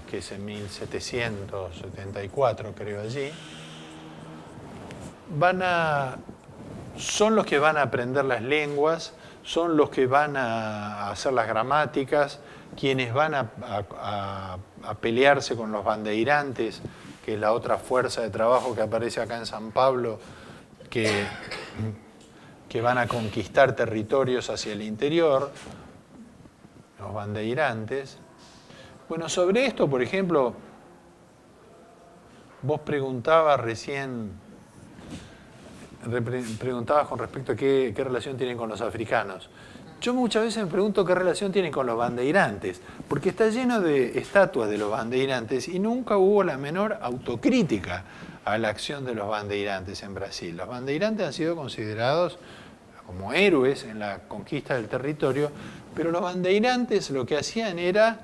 que es en 1774, creo, allí, son los que van a aprender las lenguas, son los que van a hacer las gramáticas, quienes van a pelearse con los bandeirantes, que es la otra fuerza de trabajo que aparece acá en San Pablo, que van a conquistar territorios hacia el interior, los bandeirantes. Bueno, sobre esto, por ejemplo, vos preguntabas con respecto a qué relación tienen con los africanos. Yo muchas veces me pregunto qué relación tienen con los bandeirantes, porque está lleno de estatuas de los bandeirantes y nunca hubo la menor autocrítica a la acción de los bandeirantes en Brasil. Los bandeirantes han sido considerados como héroes en la conquista del territorio, pero los bandeirantes lo que hacían era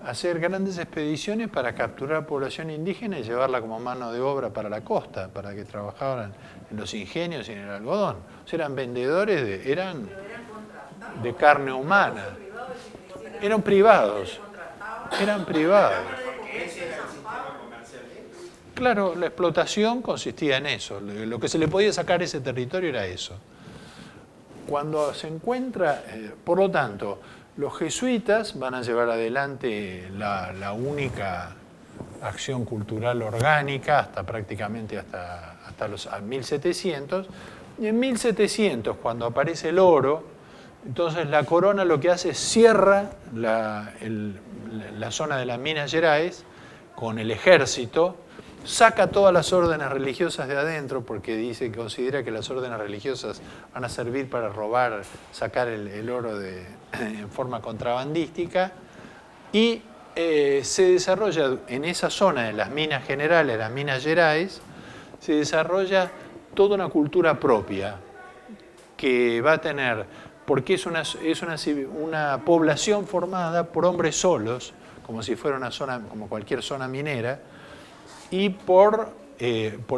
hacer grandes expediciones para capturar población indígena y llevarla como mano de obra para la costa, para que trabajaran en los ingenios y en el algodón. O sea, eran vendedores, eran de carne humana. Eran privados. Eran privados. Claro, la explotación consistía en eso. Lo que se le podía sacar a ese territorio era eso. Cuando se encuentra, por lo tanto, los jesuitas van a llevar adelante la única acción cultural orgánica hasta prácticamente hasta los 1700. Y en 1700, cuando aparece el oro, entonces la corona lo que hace es cierra la zona de las Minas Gerais con el ejército, saca todas las órdenes religiosas de adentro porque considera que las órdenes religiosas van a servir para robar, sacar el oro en forma contrabandística, y se desarrolla en esa zona de las minas generales, las Minas Gerais, se desarrolla toda una cultura propia que va a tener, porque es una población formada por hombres solos, como si fuera una zona, como cualquier zona minera, y por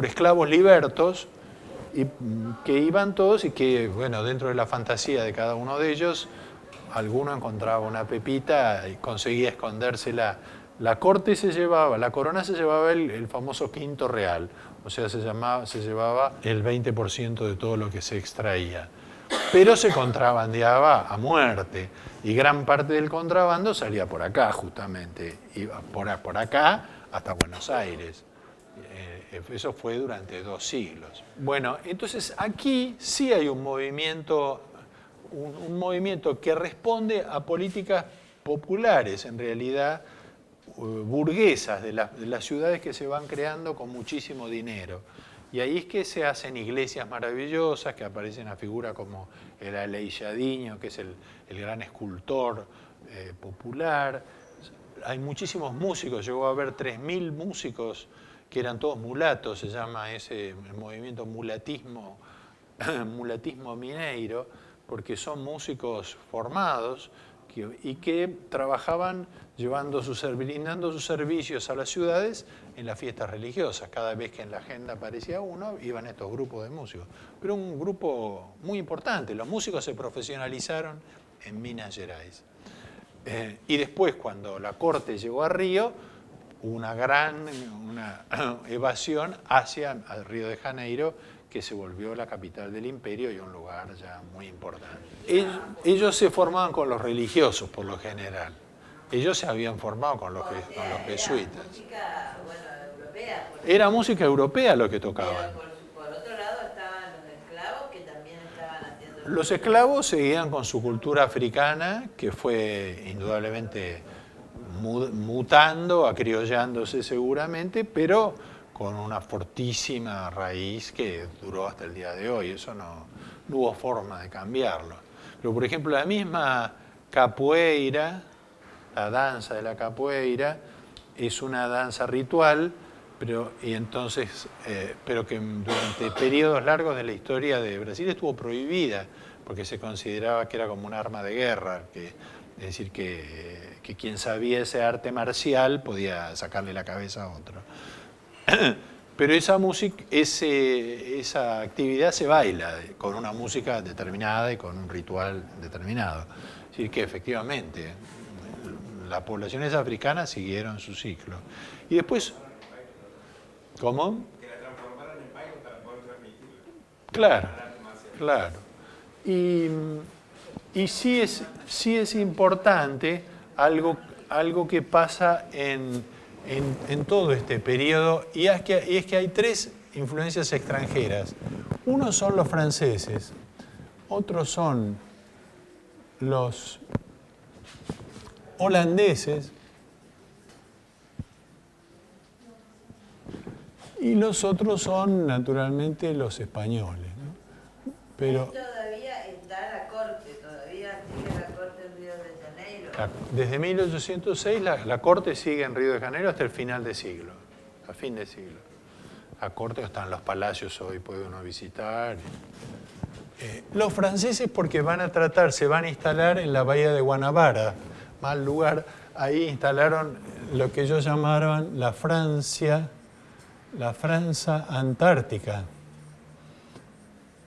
esclavos libertos, y que iban todos y que, bueno, dentro de la fantasía de cada uno de ellos, alguno encontraba una pepita y conseguía escondérsela. La corte se llevaba, la corona se llevaba el famoso quinto real, o sea, se llevaba el 20% de todo lo que se extraía. Pero se contrabandeaba a muerte, y gran parte del contrabando salía por acá justamente, iba por acá hasta Buenos Aires. Eso fue durante 2 siglos. Bueno, entonces aquí sí hay un movimiento que responde a políticas populares, en realidad burguesas, de las ciudades que se van creando con muchísimo dinero. Y ahí es que se hacen iglesias maravillosas, que aparecen a figuras como el Aleijadinho, que es el gran escultor popular. Hay muchísimos músicos, llegó a haber 3.000 músicos que eran todos mulatos, se llama el movimiento mulatismo mineiro, porque son músicos formados y que trabajaban brindando sus servicios a las ciudades en las fiestas religiosas. Cada vez que en la agenda aparecía uno, iban estos grupos de músicos. Pero un grupo muy importante. Los músicos se profesionalizaron en Minas Gerais. Y después, cuando la corte llegó a Río, hubo una evasión hacia Río de Janeiro, que se volvió la capital del imperio y un lugar ya muy importante. Ellos se formaban con los religiosos, por lo general. Ellos se habían formado con los jesuitas. Música, bueno, europea. Era música europea lo que tocaban. Por otro lado estaban los esclavos que también estaban haciendo... Los esclavos seguían con su cultura africana, que fue indudablemente mutando, acriollándose seguramente, pero con una fortísima raíz que duró hasta el día de hoy. Eso no hubo forma de cambiarlo. Pero, por ejemplo, la misma capoeira, la danza de la capoeira, es una danza ritual, pero que durante periodos largos de la historia de Brasil estuvo prohibida, porque se consideraba que era como un arma de guerra, es decir, que quien sabía ese arte marcial podía sacarle la cabeza a otro. Pero esa actividad se baila con una música determinada y con un ritual determinado. Es decir, que efectivamente las poblaciones africanas siguieron su ciclo. Y después, ¿cómo? Que la transformaron en baile para poder transmitirla. Claro. Y sí es importante algo que pasa en todo este periodo, y es que hay 3 influencias extranjeras. Uno son los franceses, otros son los holandeses y los otros son naturalmente los españoles, ¿no? Pero todavía está la corte, todavía sigue la corte en Río de Janeiro. desde 1806 la corte sigue en Río de Janeiro hasta el final de siglo, a fin de siglo. La corte están los palacios, hoy puede uno visitar. Los franceses porque se van a instalar en la bahía de Guanabara, mal lugar. Ahí instalaron lo que ellos llamaban la Francia Antártica.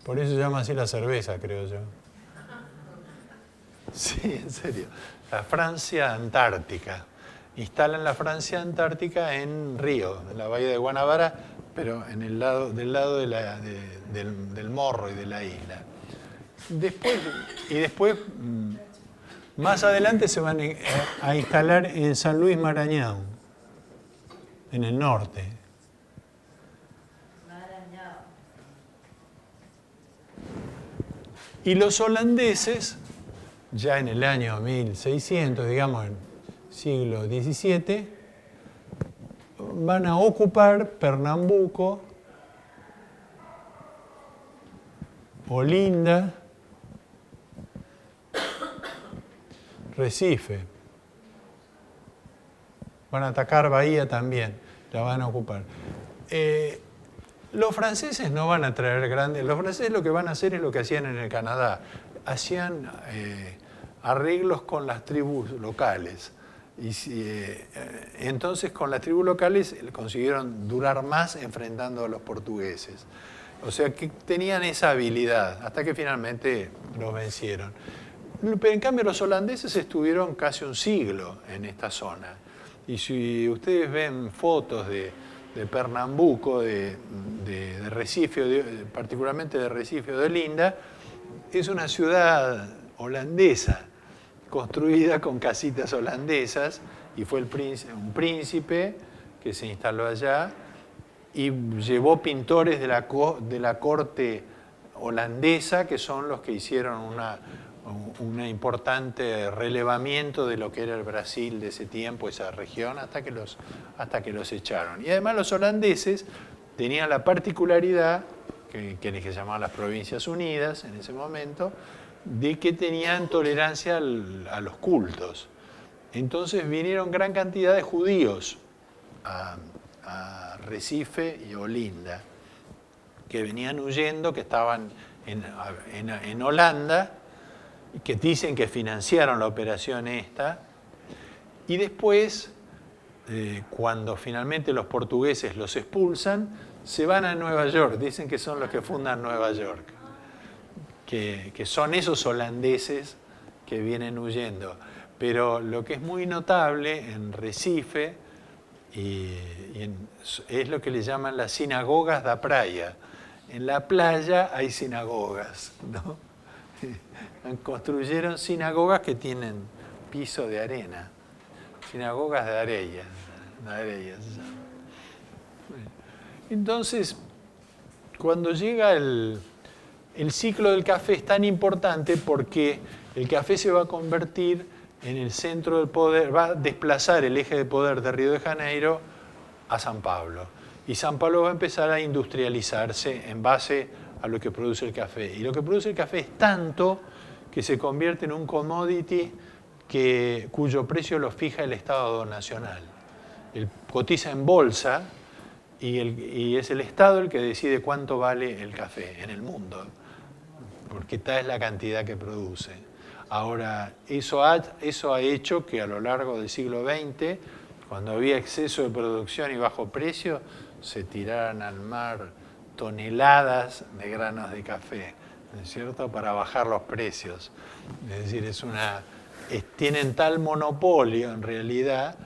Por eso se llama así la cerveza, creo yo. Sí, en serio. La Francia Antártica. instalan la Francia antártica en Río, en la bahía de Guanabara, pero en el lado, del lado del Morro y de la isla. Después, más adelante se van a instalar en San Luis Marañón, en el norte. Y los holandeses, ya en el año 1600, digamos, en siglo XVII, van a ocupar Pernambuco, Olinda, Recife. Van a atacar Bahía también, la van a ocupar. Los franceses no van a traer grandes... Los franceses lo que van a hacer es lo que hacían en el Canadá. Hacían arreglos con las tribus locales. Y entonces con las tribus locales consiguieron durar más enfrentando a los portugueses. O sea que tenían esa habilidad, hasta que finalmente los vencieron. Pero en cambio los holandeses estuvieron casi un siglo en esta zona. Y si ustedes ven fotos de Pernambuco, de Recife, particularmente de Recife o de Olinda, es una ciudad holandesa, construida con casitas holandesas, y fue un príncipe que se instaló allá y llevó pintores de la corte holandesa, que son los que hicieron un importante relevamiento de lo que era el Brasil de ese tiempo, esa región, hasta que los echaron. Y además los holandeses tenían la particularidad, que se llamaban las Provincias Unidas en ese momento, de que tenían tolerancia a los cultos. Entonces vinieron gran cantidad de judíos a Recife y Olinda, que venían huyendo, que estaban en Holanda, que dicen que financiaron la operación esta, y después, cuando finalmente los portugueses los expulsan, se van a Nueva York, dicen que son los que fundan Nueva York, que son esos holandeses que vienen huyendo. Pero lo que es muy notable en Recife es lo que le llaman las sinagogas da praia. En la playa hay sinagogas, ¿no? Construyeron sinagogas que tienen piso de arena, sinagogas de arella. Entonces, cuando llega el ciclo del café es tan importante porque el café se va a convertir en el centro del poder, va a desplazar el eje de poder de Río de Janeiro a San Pablo. Y San Pablo va a empezar a industrializarse en base a lo que produce el café. Y lo que produce el café es tanto que se convierte en un commodity cuyo precio lo fija el Estado Nacional. Cotiza en bolsa y es el Estado el que decide cuánto vale el café en el mundo, porque tal es la cantidad que produce. Ahora, eso ha hecho que a lo largo del siglo XX, cuando había exceso de producción y bajo precio, se tiraran al mar toneladas de granos de café, ¿no es cierto?, para bajar los precios. Es decir, tienen tal monopolio en realidad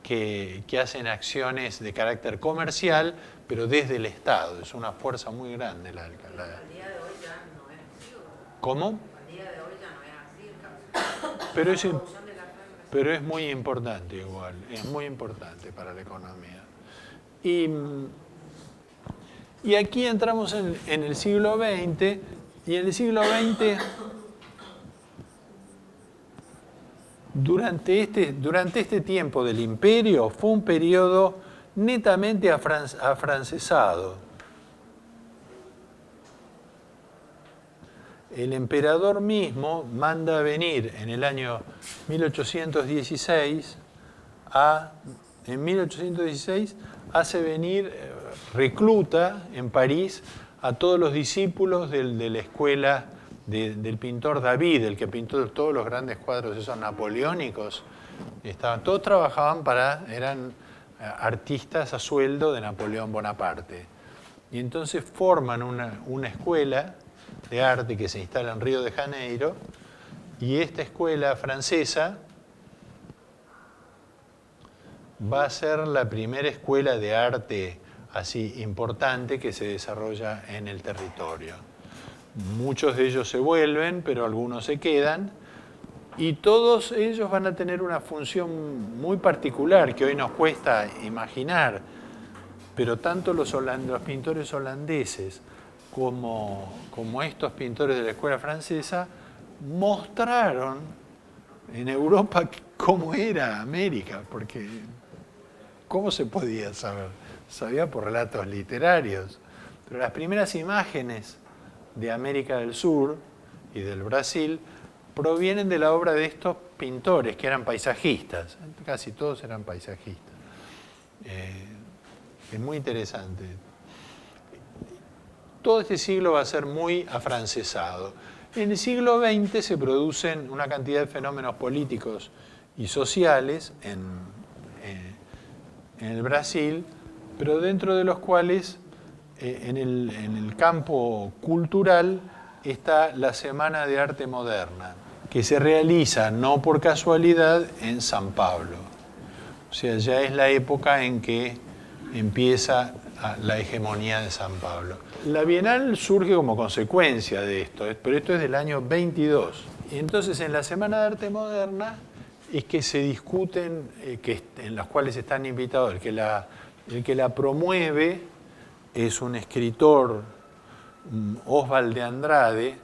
que hacen acciones de carácter comercial, pero desde el Estado. Es una fuerza muy grande. Al día de hoy ya no es así. ¿Cómo? Al día de hoy ya no es así. Pero es muy importante igual, es muy importante para la economía. Y aquí entramos en el siglo XX, y en el siglo XX, durante este tiempo del imperio, fue un periodo netamente afrancesado. El emperador mismo manda venir en el año 1816, hace venir, recluta en París a todos los discípulos de la escuela del pintor David, el que pintó todos los grandes cuadros esos napoleónicos. Todos trabajaban eran artistas a sueldo de Napoleón Bonaparte. Y entonces forman una escuela de arte que se instala en Río de Janeiro, y esta escuela francesa va a ser la primera escuela de arte así importante que se desarrolla en el territorio. Muchos de ellos se vuelven, pero algunos se quedan, y todos ellos van a tener una función muy particular que hoy nos cuesta imaginar, pero tanto los pintores holandeses como estos pintores de la escuela francesa mostraron en Europa cómo era América, porque ¿cómo se podía saber? Sabía por relatos literarios, pero las primeras imágenes de América del Sur y del Brasil provienen de la obra de estos pintores que eran paisajistas, casi todos eran paisajistas. Es muy interesante. Todo este siglo va a ser muy afrancesado. En el siglo XX se producen una cantidad de fenómenos políticos y sociales en el Brasil, pero dentro de los cuales en el campo cultural está la Semana de Arte Moderna, que se realiza no por casualidad en San Pablo. O sea, ya es la época en que empieza la hegemonía de San Pablo. La Bienal surge como consecuencia de esto, pero esto es del año 22. Y entonces en la Semana de Arte Moderna es que se discuten, en las cuales están invitados, el que la promueve es un escritor, Oswald de Andrade,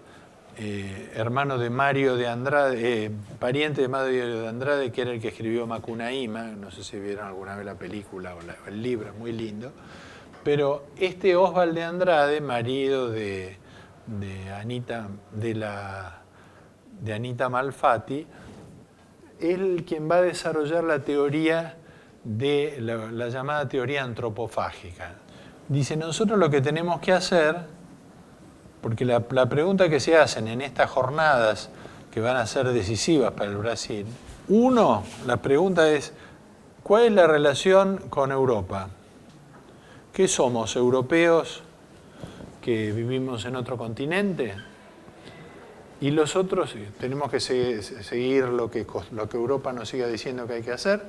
hermano de Mario de Andrade, pariente de Mario de Andrade, que era el que escribió Macunaíma, no sé si vieron alguna vez la película o el libro, es muy lindo. Pero este Oswald de Andrade, marido de Anita Malfatti, es quien va a desarrollar la teoría de la llamada teoría antropofágica. Dice, nosotros lo que tenemos que hacer, porque la pregunta que se hacen en estas jornadas que van a ser decisivas para el Brasil, la pregunta es, ¿cuál es la relación con Europa? ¿Qué somos, europeos que vivimos en otro continente? Y los otros tenemos que seguir lo que Europa nos siga diciendo que hay que hacer.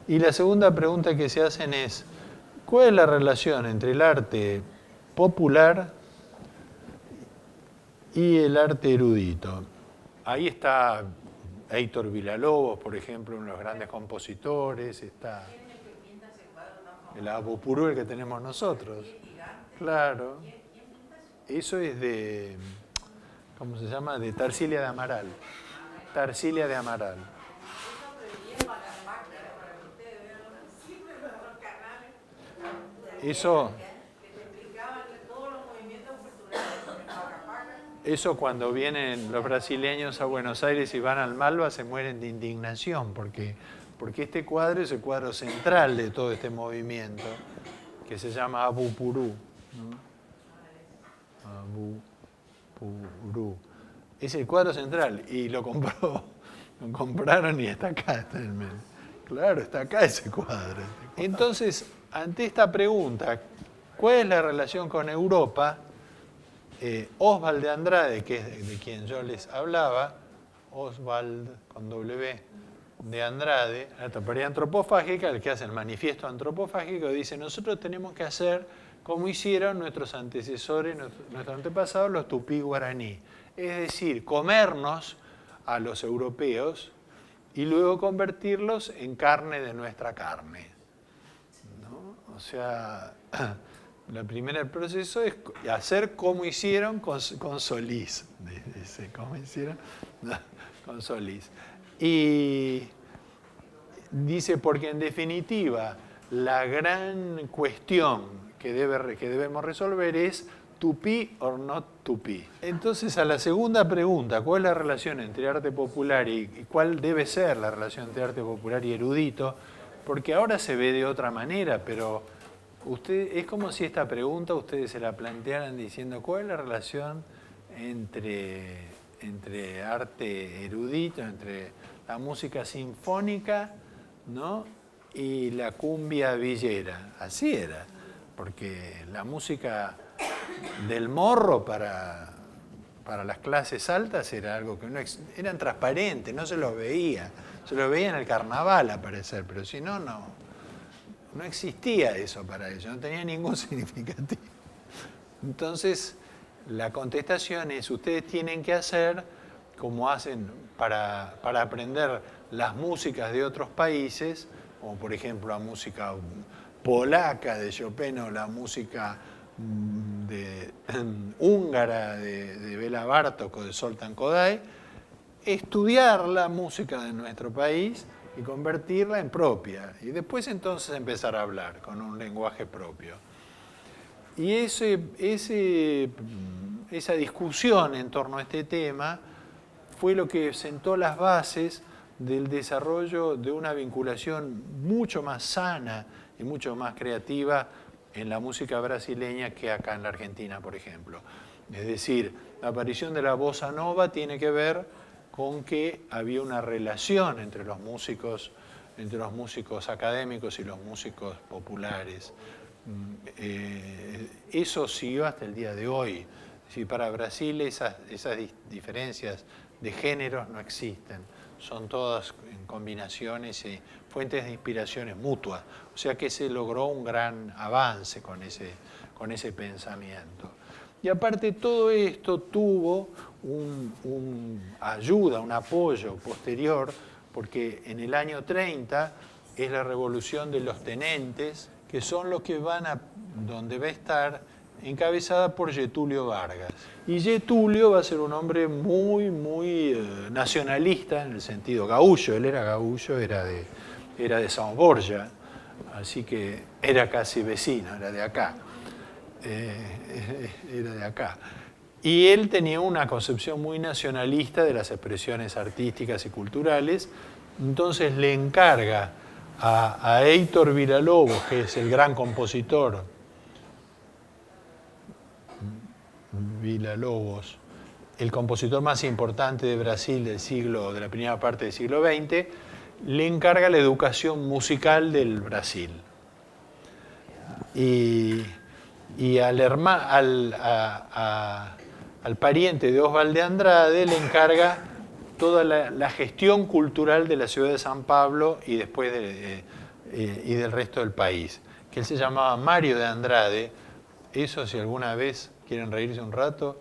Y la segunda pregunta que se hacen es, ¿cuál es la relación entre el arte popular y el arte erudito? Ahí está Héctor Villalobos, por ejemplo, uno de los grandes compositores, está el Abu Purú, el que tenemos nosotros. Claro. Eso es de, ¿cómo se llama? De Tarsilia de Amaral. Tarsilia de Amaral. Eso cuando vienen los brasileños a Buenos Aires y van al Malva se mueren de indignación, porque este cuadro es el cuadro central de todo este movimiento, que se llama Abu Purú, ¿no? Abu Purú. Es el cuadro central, y lo compraron y está acá, está en el medio. Claro, está acá ese cuadro. Entonces, ante esta pregunta, ¿cuál es la relación con Europa? Oswald de Andrade, que es de quien yo les hablaba, Oswald con W de Andrade, la teoría antropofágica, el que hace el manifiesto antropofágico, dice, nosotros tenemos que hacer como hicieron nuestros antecesores, nuestros antepasados, los tupí guaraní. Es decir, comernos a los europeos y luego convertirlos en carne de nuestra carne, ¿no? O sea, el proceso es hacer como hicieron con Solís. Dice, ¿cómo hicieron? Con Solís. Y dice, porque en definitiva, la gran cuestión que debemos resolver es tupí or not tupí. Entonces, a la segunda pregunta, ¿cuál es la relación entre arte popular y cuál debe ser la relación entre arte popular y erudito? Porque ahora se ve de otra manera, pero es como si esta pregunta ustedes se la plantearan diciendo, ¿cuál es la relación entre arte erudito, entre la música sinfónica, ¿no? y la cumbia villera? Así era, porque la música del morro para las clases altas era algo que eran transparentes, no se los veía. Se los veía en el carnaval aparecer, pero si no, no. no existía eso para ellos, no tenía ningún significativo. Entonces, la contestación es, ustedes tienen que hacer como hacen para aprender las músicas de otros países, como por ejemplo la música polaca de Chopin o la música húngara de Béla Bartók o de Zoltán Kodály, estudiar la música de nuestro país y convertirla en propia. Y después entonces empezar a hablar con un lenguaje propio. Y esa discusión en torno a este tema fue lo que sentó las bases del desarrollo de una vinculación mucho más sana y mucho más creativa en la música brasileña que acá en la Argentina, por ejemplo. Es decir, la aparición de la bossa nova tiene que ver con que había una relación entre los músicos académicos y los músicos populares. Eso siguió hasta el día de hoy. Es decir, para Brasil esas diferencias de géneros no existen. Son todas en combinaciones y fuentes de inspiraciones mutuas. O sea que se logró un gran avance con ese pensamiento. Y aparte todo esto tuvo ayuda, un apoyo posterior, porque en el año 30 es la revolución de los tenentes, que son los que van a donde va a estar encabezada por Getúlio Vargas. Y Getúlio va a ser un hombre muy, muy nacionalista en el sentido gaúcho. Él era gaúcho, era de São Borja, así que era casi vecino, era de acá. Era de acá. Y él tenía una concepción muy nacionalista de las expresiones artísticas y culturales, entonces le encarga a Heitor Villa-Lobos, que es el gran compositor, Villa-Lobos, el compositor más importante de Brasil de la primera parte del siglo XX, le encarga la educación musical del Brasil. Y al pariente de Oswald de Andrade le encarga toda la gestión cultural de la ciudad de San Pablo y después y del resto del país, que él se llamaba Mario de Andrade. Eso, si alguna vez quieren reírse un rato,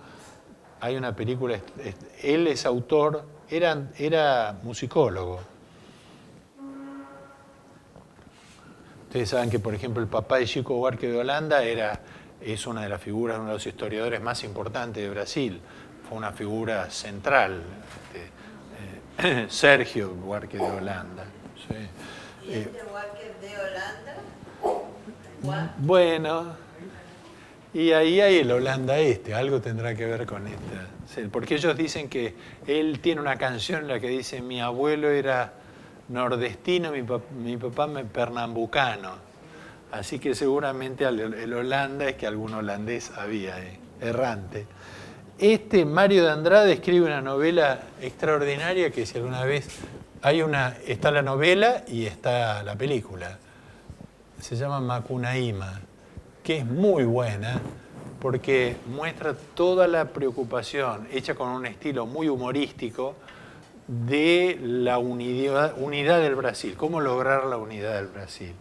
hay una película, él es autor, era musicólogo. Ustedes saben que, por ejemplo, el papá de Chico Buarque de Holanda es una de las figuras, uno de los historiadores más importantes de Brasil. Fue una figura central, Sergio Buarque de Holanda. Sí. ¿Y este Buarque de Holanda? ¿Cuál? Bueno, y ahí hay el Holanda algo tendrá que ver con esta. Sí, porque ellos dicen que él tiene una canción en la que dice: mi abuelo era nordestino, mi papá pernambucano. Así que seguramente el Holanda es que algún holandés había, errante. Mario de Andrade escribe una novela extraordinaria que, si alguna vez está la novela y está la película. Se llama Macunaíma, que es muy buena porque muestra toda la preocupación, hecha con un estilo muy humorístico, de la unidad del Brasil, cómo lograr la unidad del Brasil.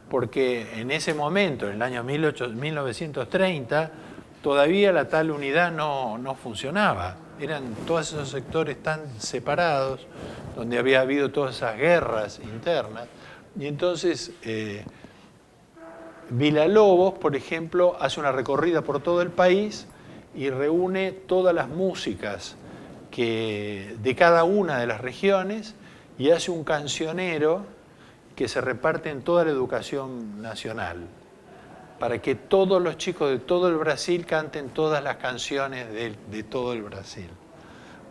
Porque en ese momento, en el año 1930, todavía la tal unidad no funcionaba. Eran todos esos sectores tan separados, donde había habido todas esas guerras internas. Y entonces Villa-Lobos, por ejemplo, hace una recorrida por todo el país y reúne todas las músicas de cada una de las regiones y hace un cancionero que se reparte en toda la educación nacional, para que todos los chicos de todo el Brasil canten todas las canciones de todo el Brasil.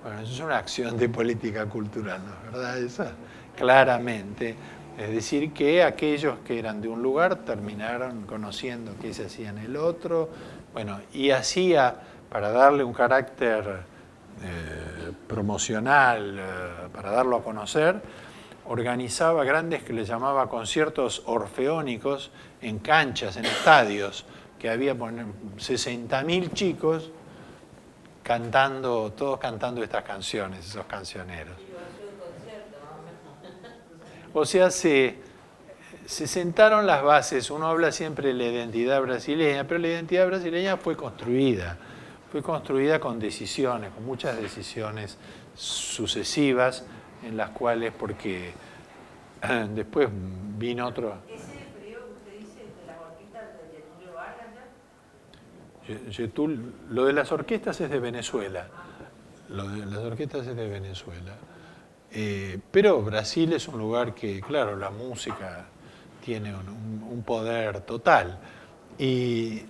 Bueno, eso es una acción de política cultural, ¿no es verdad? Esa, claramente. Es decir, que aquellos que eran de un lugar terminaron conociendo qué se hacía en el otro. Bueno, y hacía, para darle un carácter promocional, para darlo a conocer, organizaba grandes, que le llamaba conciertos orfeónicos en canchas, en estadios, que había 60.000 chicos todos cantando estas canciones, esos cancioneros. O sea, se se sentaron las bases. Uno habla siempre de la identidad brasileña, pero la identidad brasileña fue construida con decisiones, con muchas decisiones sucesivas, en las cuales, porque después vino otro... ¿Ese periodo que usted dice de las orquestas de Getúlio Vargas ya? Lo de las orquestas es de Venezuela. Lo de las orquestas es de Venezuela. Pero Brasil es un lugar que, claro, la música tiene un poder total. Y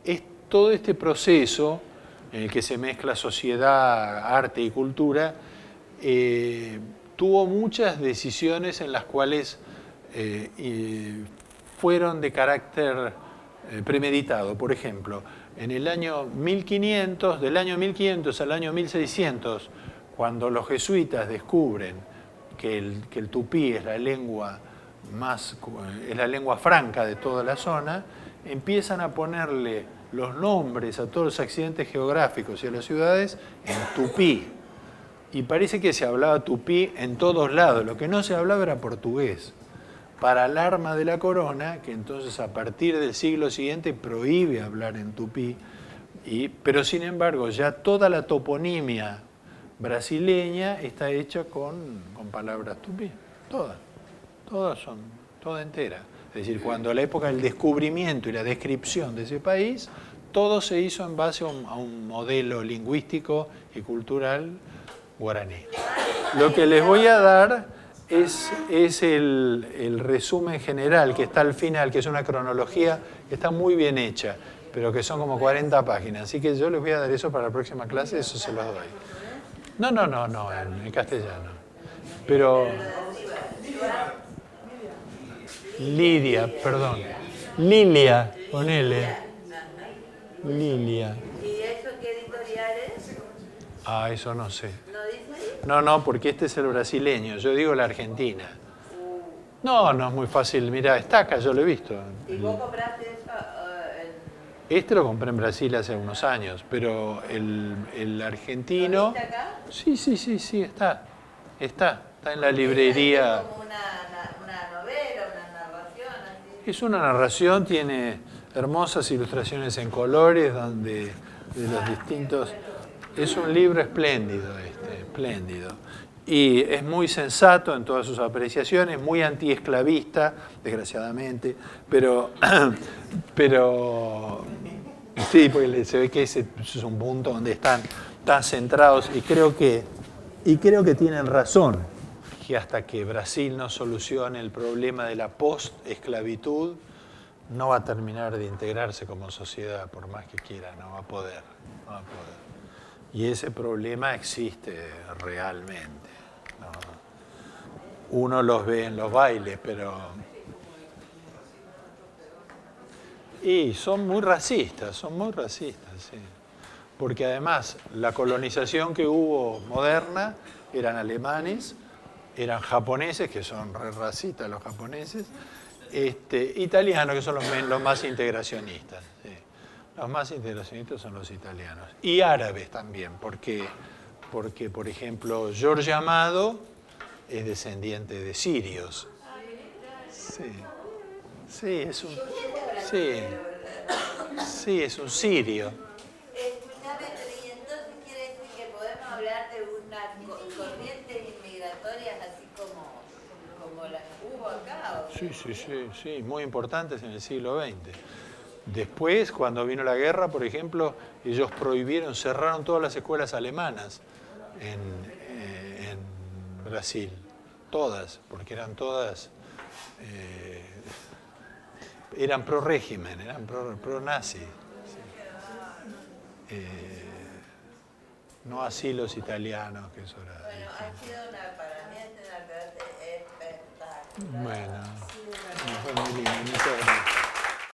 es todo este proceso en el que se mezcla sociedad, arte y cultura, tuvo muchas decisiones en las cuales fueron de carácter premeditado. Por ejemplo, en el año 1500, del año 1500 al año 1600, cuando los jesuitas descubren que el tupí es la lengua franca de toda la zona, empiezan a ponerle los nombres a todos los accidentes geográficos y a las ciudades en tupí. Y parece que se hablaba tupí en todos lados, lo que no se hablaba era portugués. Para alarma de la corona, que entonces a partir del siglo siguiente prohíbe hablar en tupí, pero sin embargo ya toda la toponimia brasileña está hecha con palabras tupí, toda entera. Es decir, cuando la época del descubrimiento y la descripción de ese país, todo se hizo en base a un modelo lingüístico y cultural guaraní. Lo que les voy a dar es el resumen general que está al final, que es una cronología que está muy bien hecha, pero que son como 40 páginas. Así que yo les voy a dar eso para la próxima clase, eso se los doy. No, en castellano. Pero... Lidia, perdón. Lilia, con L. Lilia. ¿Y eso qué editorial es? Ah, eso no sé. ¿No dice ahí? No, porque este es el brasileño, yo digo la Argentina. No es muy fácil. Mirá, está acá, yo lo he visto. ¿Y vos compraste eso Este lo compré en Brasil hace unos años, pero el argentino... ¿Lo viste acá? Sí, está en la librería. ¿Es como una novela, una narración así? Es una narración, tiene hermosas ilustraciones en colores de los distintos... Es un libro espléndido espléndido. Y es muy sensato en todas sus apreciaciones, muy antiesclavista, desgraciadamente, pero sí, porque se ve que ese es un punto donde están tan centrados y creo que tienen razón, que hasta que Brasil no solucione el problema de la post-esclavitud, no va a terminar de integrarse como sociedad, por más que quiera, no va a poder. Y ese problema existe realmente, ¿no? Uno los ve en los bailes, pero... Y son muy racistas, sí. Porque además la colonización que hubo moderna eran alemanes, eran japoneses, que son re racistas los japoneses, italianos, que son los más integracionistas. Sí. Los más integracionistas son los italianos. Y árabes también, porque por ejemplo, Jorge Amado es descendiente de sirios. Sí, es un sirio. Escuchame, y entonces quiere decir que podemos hablar de una corriente inmigratorias así como las hubo acá. ¿O? Sí, muy importantes en el siglo XX. Después, cuando vino la guerra, por ejemplo, ellos cerraron todas las escuelas alemanas en Brasil. Todas, porque eran todas... eran pro-régimen, eran pro-nazi. No así los italianos, que eso era... Bueno, ha sido para mí una clase espectacular. Bueno, fue muy lindo.